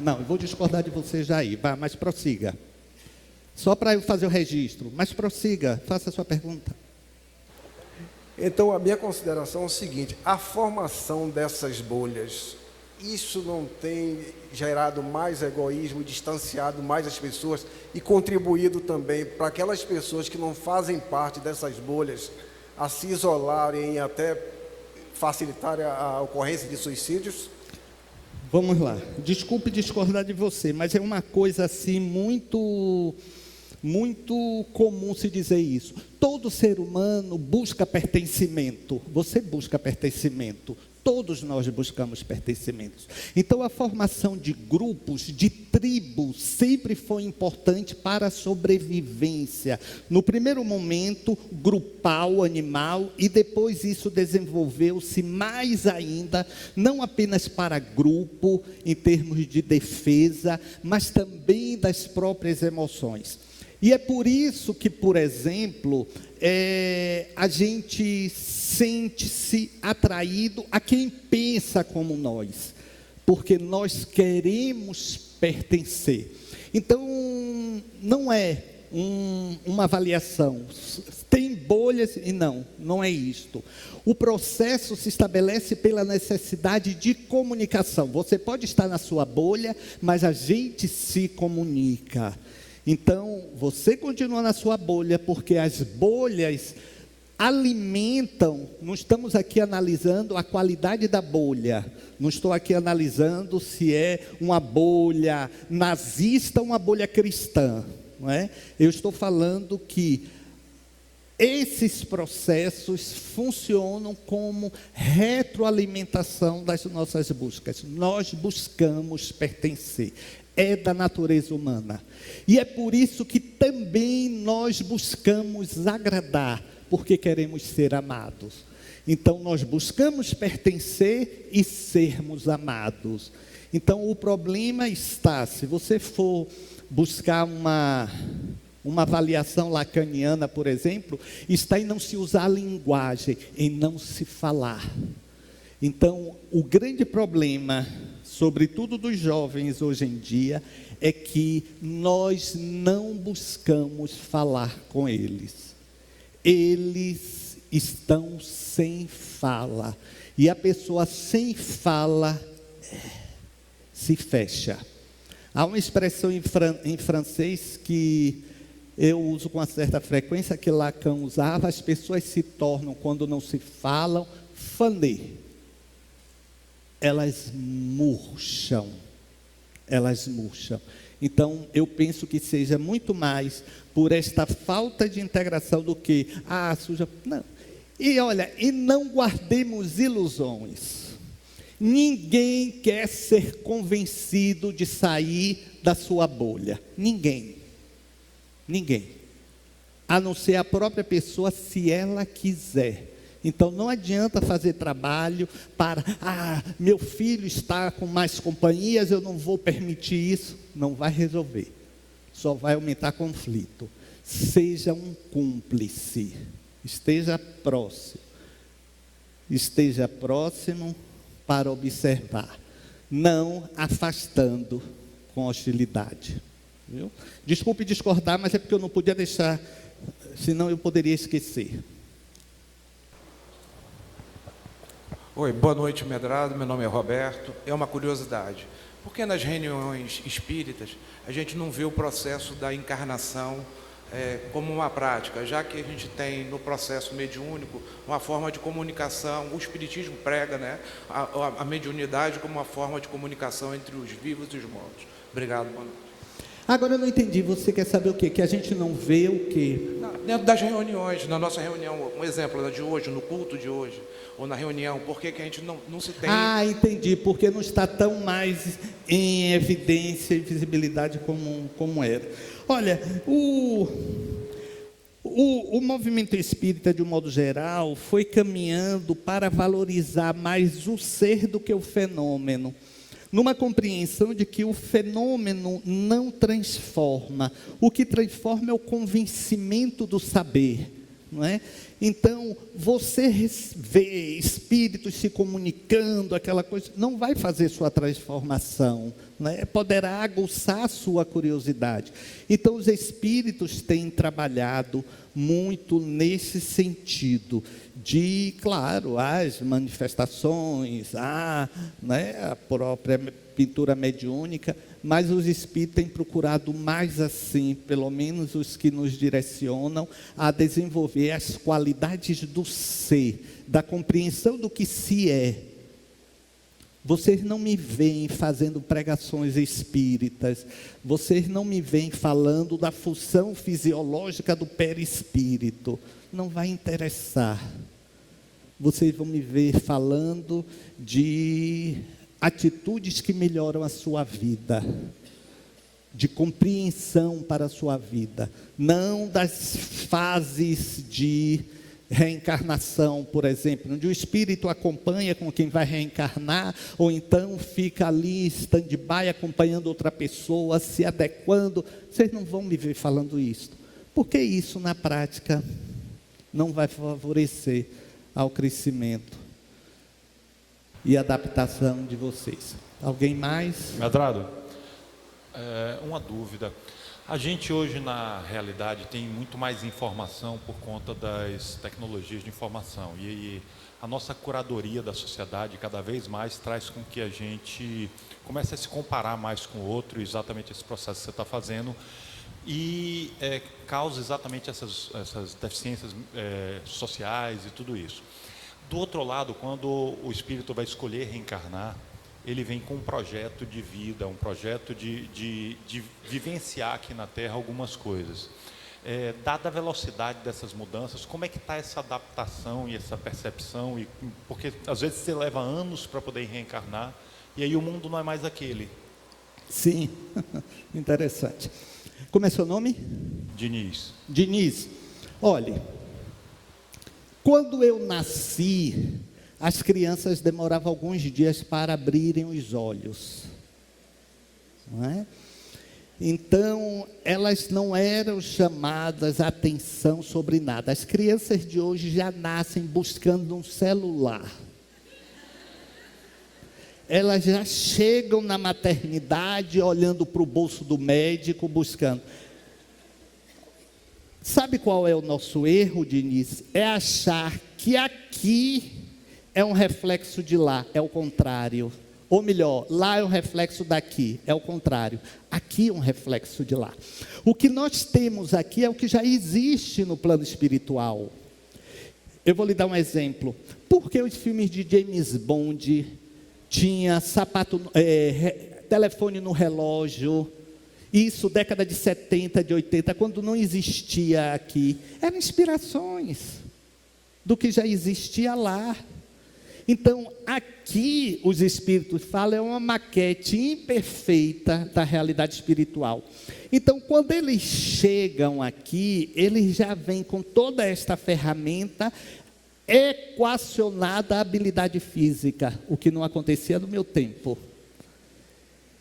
Não, eu vou discordar de você já aí. Vá, mas prossiga. Só para eu fazer o registro. Mas prossiga, faça a sua pergunta. Então, a minha consideração é o seguinte: a formação dessas bolhas, isso não tem gerado mais egoísmo, distanciado mais as pessoas e contribuído também para aquelas pessoas que não fazem parte dessas bolhas a se isolarem e até facilitar a ocorrência de suicídios? Vamos lá. Desculpe discordar de você, mas é uma coisa assim muito comum se dizer isso. Todo ser humano busca pertencimento. Você busca pertencimento. Todos nós buscamos pertencimentos. Então, a formação de grupos, de tribos, sempre foi importante para a sobrevivência. No primeiro momento, grupal, animal, e depois isso desenvolveu-se mais ainda, não apenas para grupo, em termos de defesa, mas também das próprias emoções. E é por isso que, por exemplo, a gente sente-se atraído a quem pensa como nós, porque nós queremos pertencer. Então, não é uma avaliação, tem bolhas e não é isto. O processo se estabelece pela necessidade de comunicação. Você pode estar na sua bolha, mas a gente se comunica. Então, você continua na sua bolha, porque as bolhas alimentam. Não estamos aqui analisando a qualidade da bolha, não estou aqui analisando se é uma bolha nazista ou uma bolha cristã, não é? Eu estou falando que esses processos funcionam como retroalimentação das nossas buscas. Nós buscamos pertencer, é da natureza humana. E é por isso que também nós buscamos agradar, porque queremos ser amados. Então nós buscamos pertencer e sermos amados. Então o problema está, se você for buscar uma avaliação lacaniana, por exemplo, está em não se usar a linguagem, em não se falar. Então, o grande problema, sobretudo dos jovens hoje em dia, é que nós não buscamos falar com eles. Eles estão sem fala. E a pessoa sem fala se fecha. Há uma expressão em francês que eu uso com uma certa frequência, que Lacan usava: as pessoas se tornam, quando não se falam, fané. Elas murcham. Elas murcham. Então, eu penso que seja muito mais por esta falta de integração do que, suja. Não. E olha, e não guardemos ilusões. Ninguém quer ser convencido de sair da sua bolha. Ninguém. Ninguém. A não ser a própria pessoa, se ela quiser. Então não adianta fazer trabalho para, meu filho está com mais companhias, eu não vou permitir isso. Não vai resolver. Só vai aumentar conflito. Seja um cúmplice. Esteja próximo. Esteja próximo para observar. Não afastando com hostilidade. Viu? Desculpe discordar, mas é porque eu não podia deixar, senão eu poderia esquecer. Oi, boa noite, medrado. Meu nome é Roberto. É uma curiosidade. Por que nas reuniões espíritas a gente não vê o processo da encarnação como uma prática, já que a gente tem no processo mediúnico uma forma de comunicação, o espiritismo prega, né, a mediunidade como uma forma de comunicação entre os vivos e os mortos. Obrigado, boa noite. Agora eu não entendi, você quer saber o quê? Que a gente não vê o quê? Dentro das reuniões, na nossa reunião, um exemplo de hoje, no culto de hoje, ou na reunião, por que a gente não se tem... Entendi, porque não está tão mais em evidência e visibilidade como era. Olha, o movimento espírita, de um modo geral, foi caminhando para valorizar mais o ser do que o fenômeno, numa compreensão de que o fenômeno não transforma. O que transforma é o convencimento do saber, não é? Então, você vê espíritos se comunicando, aquela coisa, não vai fazer sua transformação, né? Poderá aguçar a sua curiosidade. Então, os espíritos têm trabalhado muito nesse sentido, de, claro, as manifestações, né, a própria pintura mediúnica, mas os espíritos têm procurado mais assim, pelo menos os que nos direcionam, a desenvolver as qualidades do ser, da compreensão do que se é. Vocês não me veem fazendo pregações espíritas, vocês não me veem falando da função fisiológica do perispírito, não vai interessar. Vocês vão me ver falando de atitudes que melhoram a sua vida, de compreensão para a sua vida, não das fases de reencarnação, por exemplo, onde o espírito acompanha com quem vai reencarnar, ou então fica ali, stand-by, acompanhando outra pessoa, se adequando. Vocês não vão me ver falando isso, porque isso na prática não vai favorecer ao crescimento e adaptação de vocês. Alguém mais? Medrado, uma dúvida. A gente hoje, na realidade, tem muito mais informação por conta das tecnologias de informação. E a nossa curadoria da sociedade cada vez mais traz com que a gente comece a se comparar mais com o outro, exatamente esse processo que você está fazendo, e causa exatamente essas deficiências sociais e tudo isso. Do outro lado, quando o espírito vai escolher reencarnar, ele vem com um projeto de vida, um projeto de vivenciar aqui na Terra algumas coisas. Dada a velocidade dessas mudanças, como é que está essa adaptação e essa percepção? Porque às vezes você leva anos para poder reencarnar, e aí o mundo não é mais aquele. Sim, interessante. Como é seu nome? Diniz. Diniz, olhe, quando eu nasci, as crianças demoravam alguns dias para abrirem os olhos, não é? Então, elas não eram chamadas a atenção sobre nada. As crianças de hoje já nascem buscando um celular. Elas já chegam na maternidade olhando para o bolso do médico, buscando. Sabe qual é o nosso erro, Diniz? É achar que aqui é um reflexo de lá, é o contrário. Ou melhor, lá é um reflexo daqui, é o contrário. Aqui é um reflexo de lá. O que nós temos aqui é o que já existe no plano espiritual. Eu vou lhe dar um exemplo. Por que os filmes de James Bond tinha telefone no relógio? Isso, década de 70, de 80, quando não existia aqui. Eram inspirações do que já existia lá. Então, aqui os espíritos falam, é uma maquete imperfeita da realidade espiritual. Então, quando eles chegam aqui, eles já vêm com toda esta ferramenta equacionada à habilidade física, o que não acontecia no meu tempo.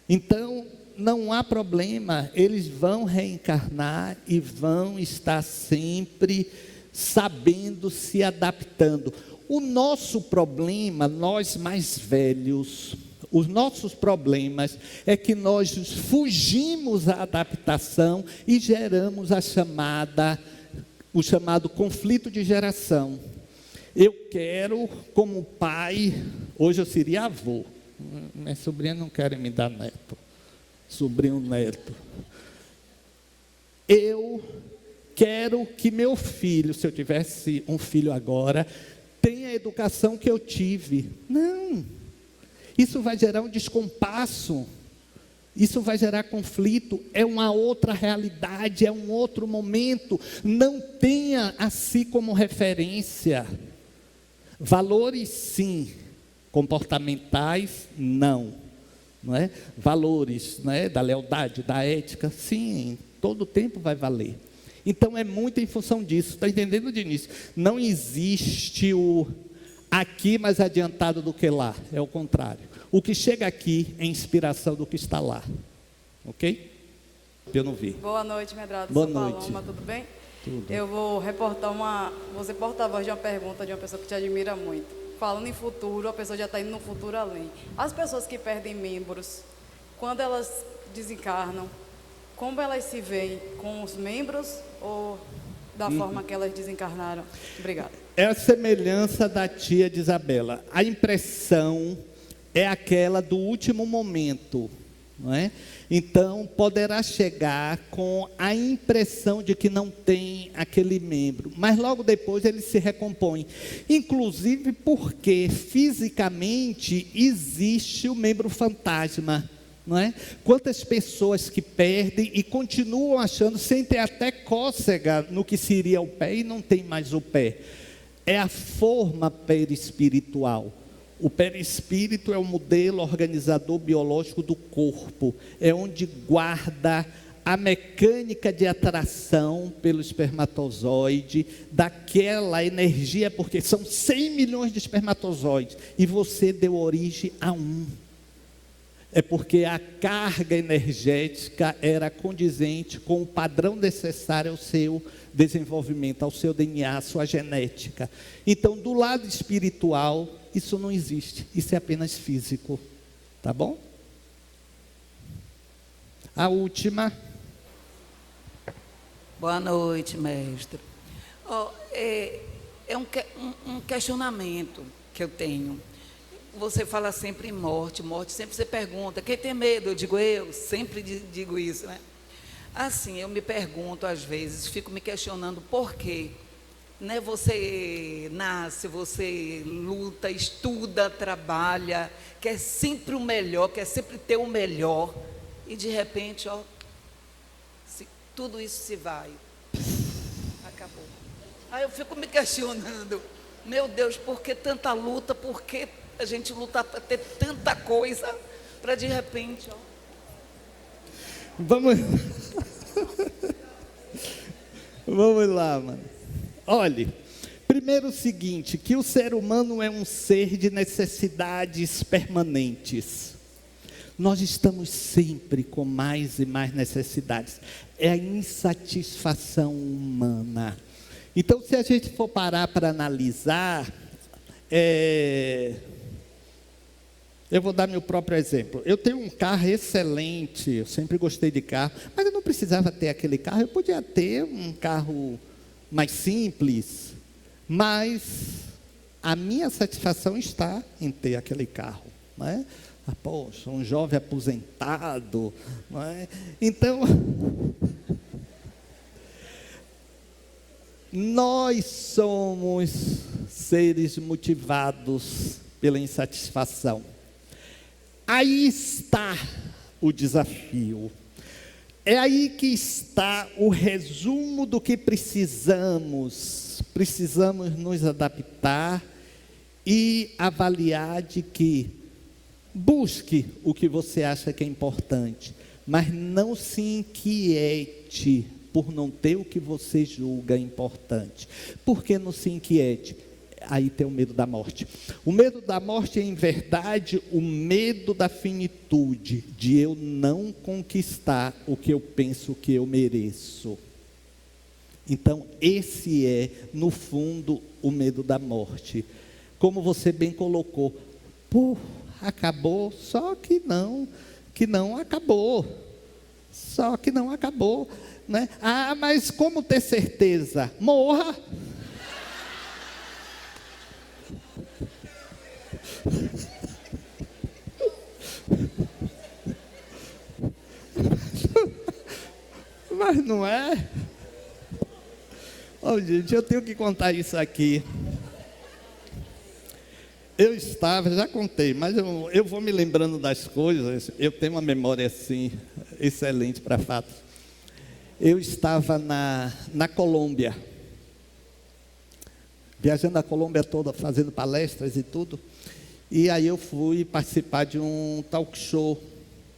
Então, não há problema, eles vão reencarnar e vão estar sempre sabendo, se adaptando. O nosso problema, nós mais velhos, os nossos problemas é que nós fugimos à adaptação e geramos o chamado conflito de geração. Eu quero, como pai, hoje eu seria avô, minhas sobrinhas não querem me dar neto, sobrinho neto. Eu quero que meu filho, se eu tivesse um filho agora, tenha a educação que eu tive. Não, isso vai gerar um descompasso, isso vai gerar conflito, é uma outra realidade, é um outro momento. Não tenha a si como referência. Valores sim, comportamentais não é? Valores, não é? Da lealdade, da ética, sim, todo tempo vai valer. Então é muito em função disso, está entendendo, Diniz? Não existe o aqui mais adiantado do que lá, é o contrário. O que chega aqui é inspiração do que está lá, ok? Eu não vi. Boa noite, Medrado. Boa Sou noite. Paloma, tudo bem? Tudo. Eu vou reportar você porta-voz de uma pergunta de uma pessoa que te admira muito. Falando em futuro, a pessoa já está indo no futuro além. As pessoas que perdem membros, quando elas desencarnam, como elas se veem? Com os membros ou da forma que elas desencarnaram? Obrigada. É a semelhança da tia de Isabela. A impressão é aquela do último momento, não é? Então, poderá chegar com a impressão de que não tem aquele membro, mas logo depois ele se recompõe. Inclusive porque fisicamente existe o membro fantasma, não é? Quantas pessoas que perdem e continuam achando, sentem até cócega no que seria o pé e não tem mais o pé. É a forma perispiritual. O perispírito é o modelo organizador biológico do corpo, é onde guarda a mecânica de atração pelo espermatozoide, daquela energia, porque são 100 milhões de espermatozoides, e você deu origem a um. É porque a carga energética era condizente com o padrão necessário ao seu desenvolvimento, ao seu DNA, à sua genética. Então, do lado espiritual, isso não existe, isso é apenas físico. Tá bom? A última. Boa noite, mestre. É um questionamento que eu tenho. Você fala sempre em morte, sempre você pergunta, quem tem medo? Eu sempre digo isso, né? Assim, eu me pergunto às vezes, fico me questionando por quê, né? Você nasce, você luta, estuda, trabalha, quer sempre o melhor, quer sempre ter o melhor, e de repente, tudo isso se vai, acabou. Aí eu fico me questionando, meu Deus, por que tanta luta, por que a gente luta para ter tanta coisa, para de repente, Vamos lá, mano. Olhe, primeiro o seguinte, que o ser humano é um ser de necessidades permanentes. Nós estamos sempre com mais e mais necessidades. É a insatisfação humana. Então, se a gente for parar para analisar, eu vou dar meu próprio exemplo. Eu tenho um carro excelente, eu sempre gostei de carro, mas eu não precisava ter aquele carro, eu podia ter um carro mais simples, mas a minha satisfação está em ter aquele carro, não é? Poxa, um jovem aposentado, não é? Então, nós somos seres motivados pela insatisfação. Aí está o desafio. É aí que está o resumo do que precisamos. Precisamos nos adaptar e avaliar de que busque o que você acha que é importante, mas não se inquiete por não ter o que você julga importante. Por que não se inquiete? Aí tem o medo da morte. O medo da morte é, em verdade, o medo da finitude, de eu não conquistar o que eu penso que eu mereço. Então, esse é, no fundo, o medo da morte. Como você bem colocou, acabou, só que não acabou. Só que não acabou, né? Mas como ter certeza? Morra. Mas não é? Gente, eu tenho que contar isso aqui. Eu estava, já contei, mas eu vou me lembrando das coisas. Eu tenho uma memória assim, excelente para fatos. Eu estava na Colômbia, viajando a Colômbia toda, fazendo palestras e tudo. E aí eu fui participar de um talk show,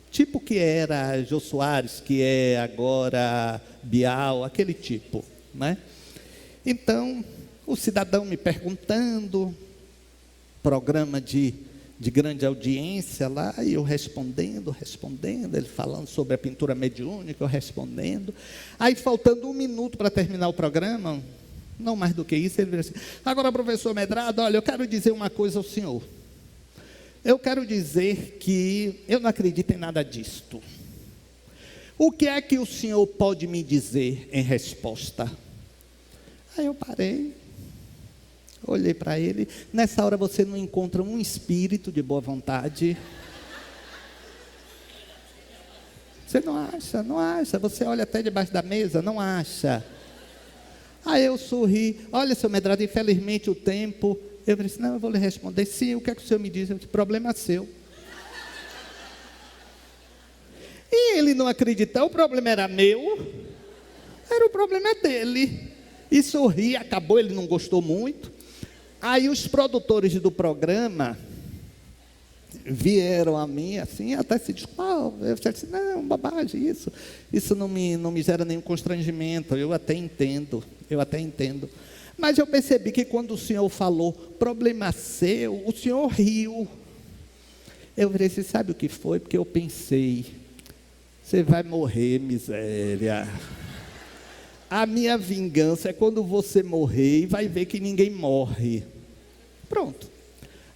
tipo que era Jô Soares, que é agora Bial, aquele tipo, né? Então, o cidadão me perguntando, programa de grande audiência lá, e eu respondendo, ele falando sobre a pintura mediúnica, eu respondendo. Aí, faltando 1 minuto para terminar o programa, não mais do que isso, ele disse assim: agora, professor Medrado, olha, eu quero dizer uma coisa ao senhor. Eu quero dizer que eu não acredito em nada disto. O que é que o senhor pode me dizer em resposta? Aí eu parei, olhei para ele. Nessa hora você não encontra um espírito de boa vontade. Você não acha. Você olha até debaixo da mesa, não acha. Aí eu sorri. Olha, seu Medrado, infelizmente o tempo. Eu disse: não, eu vou lhe responder. Sim, o que é que o senhor me diz? Eu disse: problema seu. E ele não acreditou, o problema era meu. Era o problema dele. E sorri, acabou, ele não gostou muito. Aí os produtores do programa vieram a mim assim, até se desculpar. Eu disse, não, bobagem, isso não me gera nenhum constrangimento, eu até entendo. Mas eu percebi que quando o senhor falou, problema seu, o senhor riu. Eu virei assim, sabe o que foi? Porque eu pensei, você vai morrer, miséria. A minha vingança é quando você morrer e vai ver que ninguém morre. Pronto.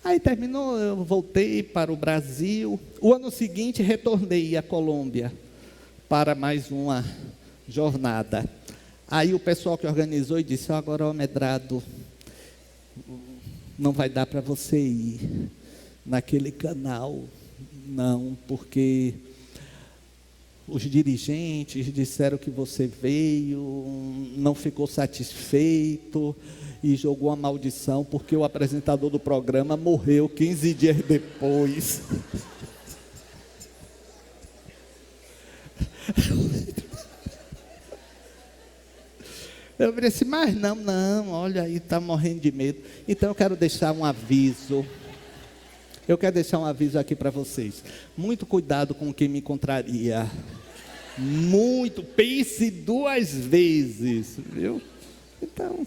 Aí terminou, eu voltei para o Brasil. O ano seguinte retornei à Colômbia para mais uma jornada. Aí o pessoal que organizou disse, agora, Medrado, não vai dar para você ir naquele canal, não, porque os dirigentes disseram que você veio, não ficou satisfeito e jogou a maldição, porque o apresentador do programa morreu 15 dias depois. Eu falei assim, mas não, olha aí, está morrendo de medo. Então eu quero deixar um aviso. Eu quero deixar um aviso aqui para vocês. Muito cuidado com quem me contraria. Muito, pense 2 vezes, viu? Então,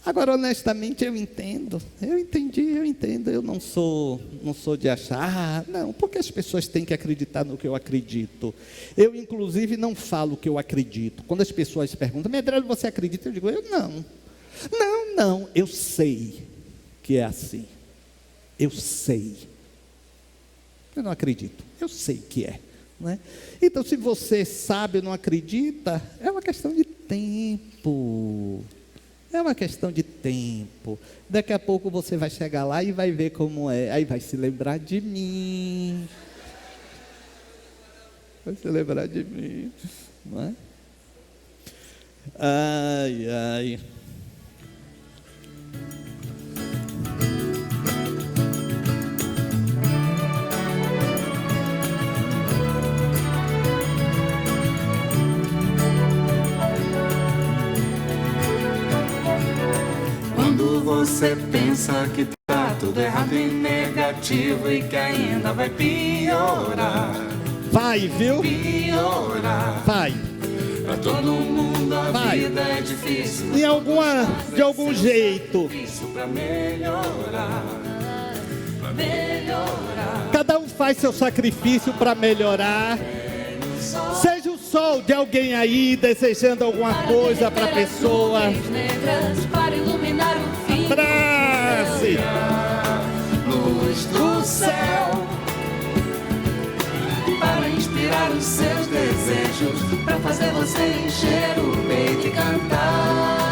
agora honestamente eu entendo. Eu não sou de achar, não, porque as pessoas têm que acreditar no que eu acredito. Eu inclusive não falo o que eu acredito. Quando as pessoas perguntam, Medrado, você acredita? Eu digo, eu não, eu sei que é assim. Eu sei. Eu não acredito. Eu sei que é. Não é? Então, se você sabe ou não acredita, é uma questão de tempo. É uma questão de tempo. Daqui a pouco você vai chegar lá e vai ver como é. Aí vai se lembrar de mim. Vai se lembrar de mim. Não é? Ai. Quando você pensa que tá tudo errado e negativo e que ainda vai piorar. Vai, viu? Piorar. Vai. Pra todo mundo a vida é difícil. De algum jeito. Difícil pra melhorar. Pra melhorar. Cada um faz seu sacrifício para melhorar. Seja o sol de alguém aí desejando alguma coisa para a pessoa. Para iluminar o fim. Abrace. Luz do céu. Para inspirar os seus desejos. Para fazer você encher o peito e cantar.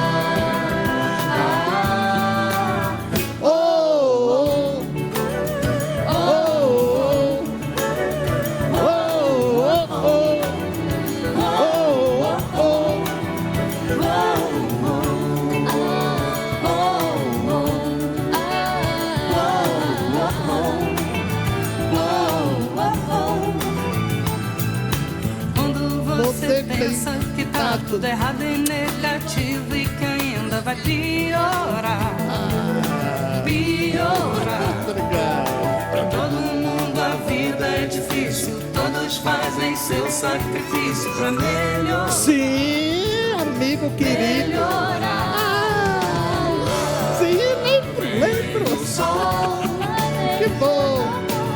Pensa que tá tudo errado e negativo e que ainda vai piorar. Pra todo mundo a vida é difícil. Todos fazem seu sacrifício pra melhorar. Sim, amigo querido. Sim, lembro. Que bom.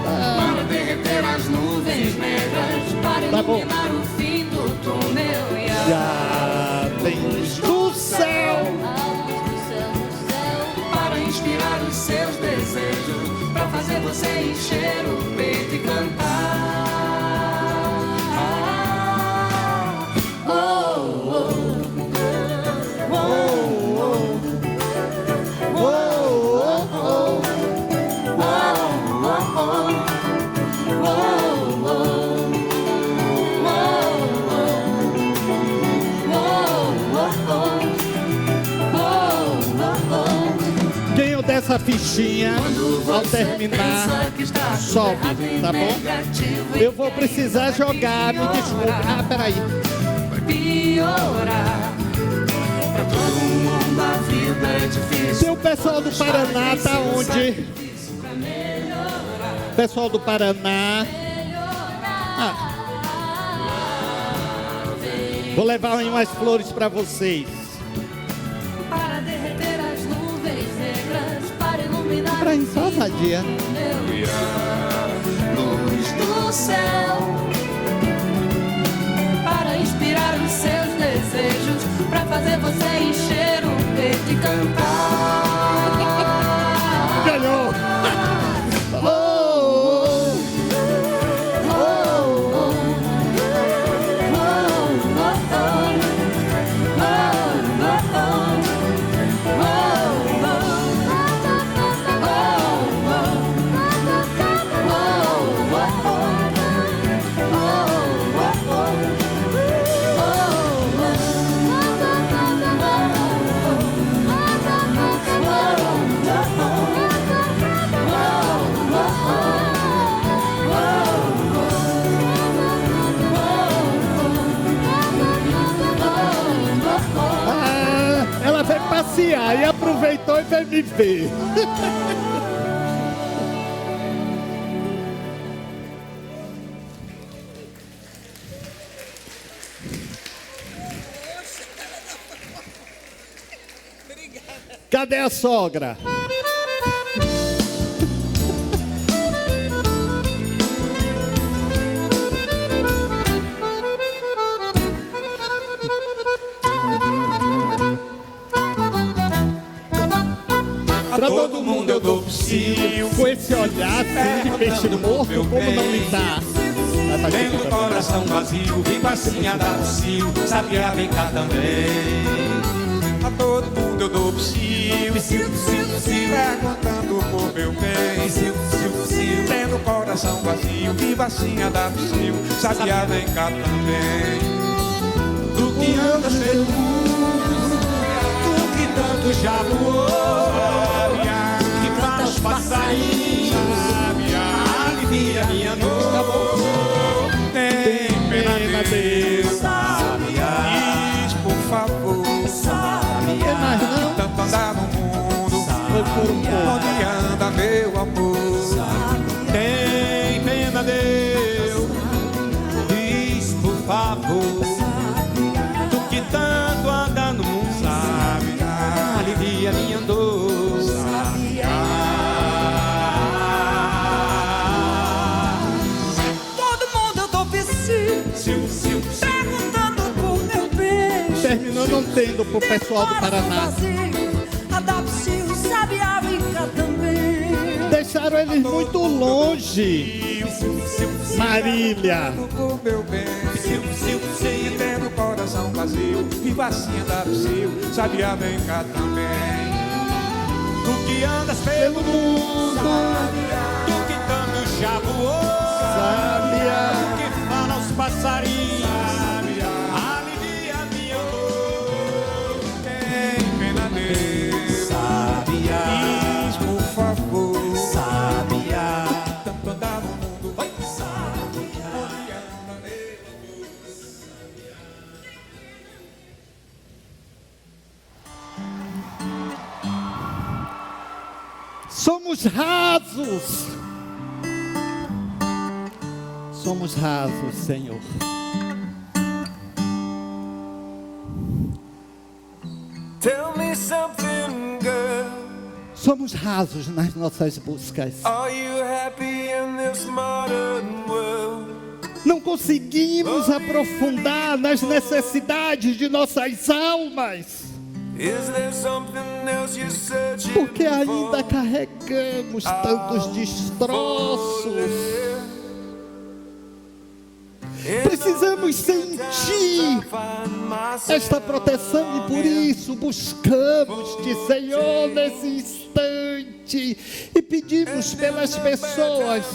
Para derreter as nuvens negras. Para iluminar o fim do túnel. Já tem luz do céu. Para inspirar os seus desejos. Para fazer você encher o peito e cantar. Essa fichinha ao terminar sobe, tá bom? Eu vou precisar jogar, me desculpe. Peraí. Piorar. Pra todo mundo a vida é difícil. Seu pessoal do Paraná tá onde? Pra melhorar. Pessoal do Paraná. Vou levar umas flores para vocês. Para derreter as nuvens negras, para iluminar Para só vadia. luz do céu, para inspirar os seus desejos, para fazer você encher o peito e cantar. Ganhou! Ela veio passear e aproveitou e veio me ver. Cadê a sogra? A todo mundo eu dou psiu. Com esse olhar assim de peixe morto, como não me dá? Tendo o coração vazio, vivo assim a dar psiu. Sabiá vem cá também. A todo mundo eu dou psiu. Perguntando por meu bem. Tendo o coração vazio, vivo assim a dar psiu. Sabiá vem cá também. Tu que andas pelo mundo, tu que tanto já voou, que para os passarinhos, alivia minha dor. Tem pena Deus, diz por favor, tanto andar no mundo, onde anda meu amor. Tem pena Deus, diz por favor, tu que tanto anda no mundo, alivia minha dor. Terminou não tendo pro pessoal do Paraná. Deixaram eles muito longe. Marília. Tendo o coração vazio, viva assim andar o seu, sabiá vem cá também. Tu que andas pelo mundo, tu que tanto já voou, Sabiá, tu que fala aos passarinhos, alivia minha dor. Tem pena Deus, diz por favor, tanto andar no mundo, onde anda meu amor. somos rasos. Somos rasos, Senhor. Tell me something, girl. Somos rasos nas nossas buscas. Are you happy in this modern world? Não conseguimos aprofundar nas necessidades de nossas almas, Is there something else you're searching porque ainda for? carregamos tantos destroços. Precisamos sentir esta proteção e por isso buscamos-te, Senhor, nesse instante e pedimos pelas pessoas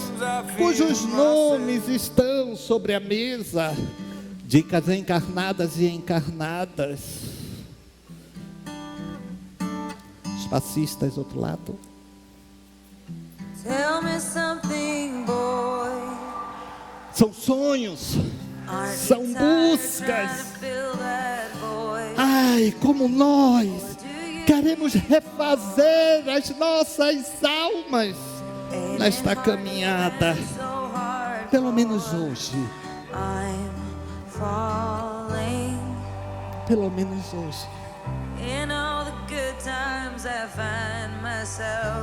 cujos nomes estão sobre a mesa, dicas encarnadas e encarnadas. Os passistas, outro lado. Tell me something, boy. São sonhos, são buscas. Ai, como nós queremos refazer as nossas almas nesta caminhada, pelo menos hoje. Pelo menos hoje.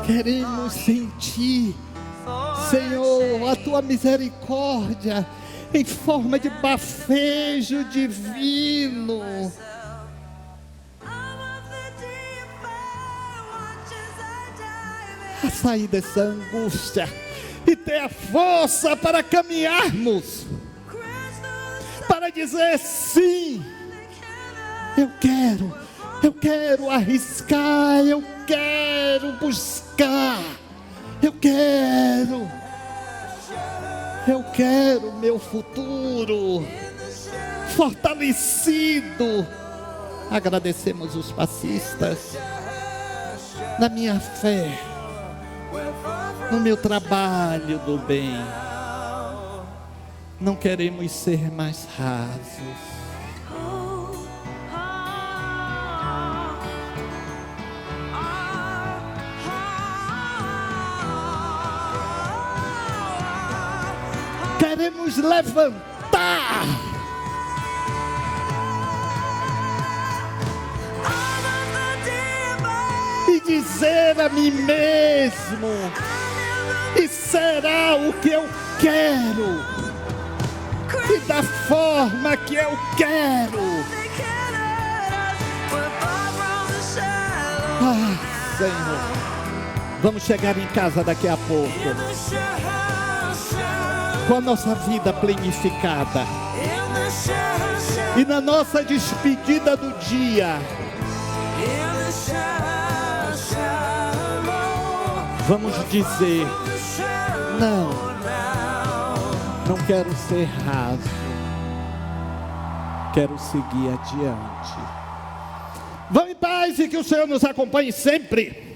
Queremos sentir, Senhor, a tua misericórdia em forma de bafejo divino. A sair dessa angústia e ter a força para caminharmos, para dizer sim, eu quero arriscar, eu quero buscar, eu quero meu futuro fortalecido. Agradecemos os passistas na minha fé, no meu trabalho do bem. Não queremos ser mais rasos. Queremos levantar. E dizer a mim mesmo, e será o que eu quero, e da forma que eu quero. Ah, Senhor, vamos chegar em casa daqui a pouco, com a nossa vida planificada, e na nossa despedida do dia, vamos dizer, não quero ser raso, quero seguir adiante. Vamos em paz e que o Senhor nos acompanhe sempre.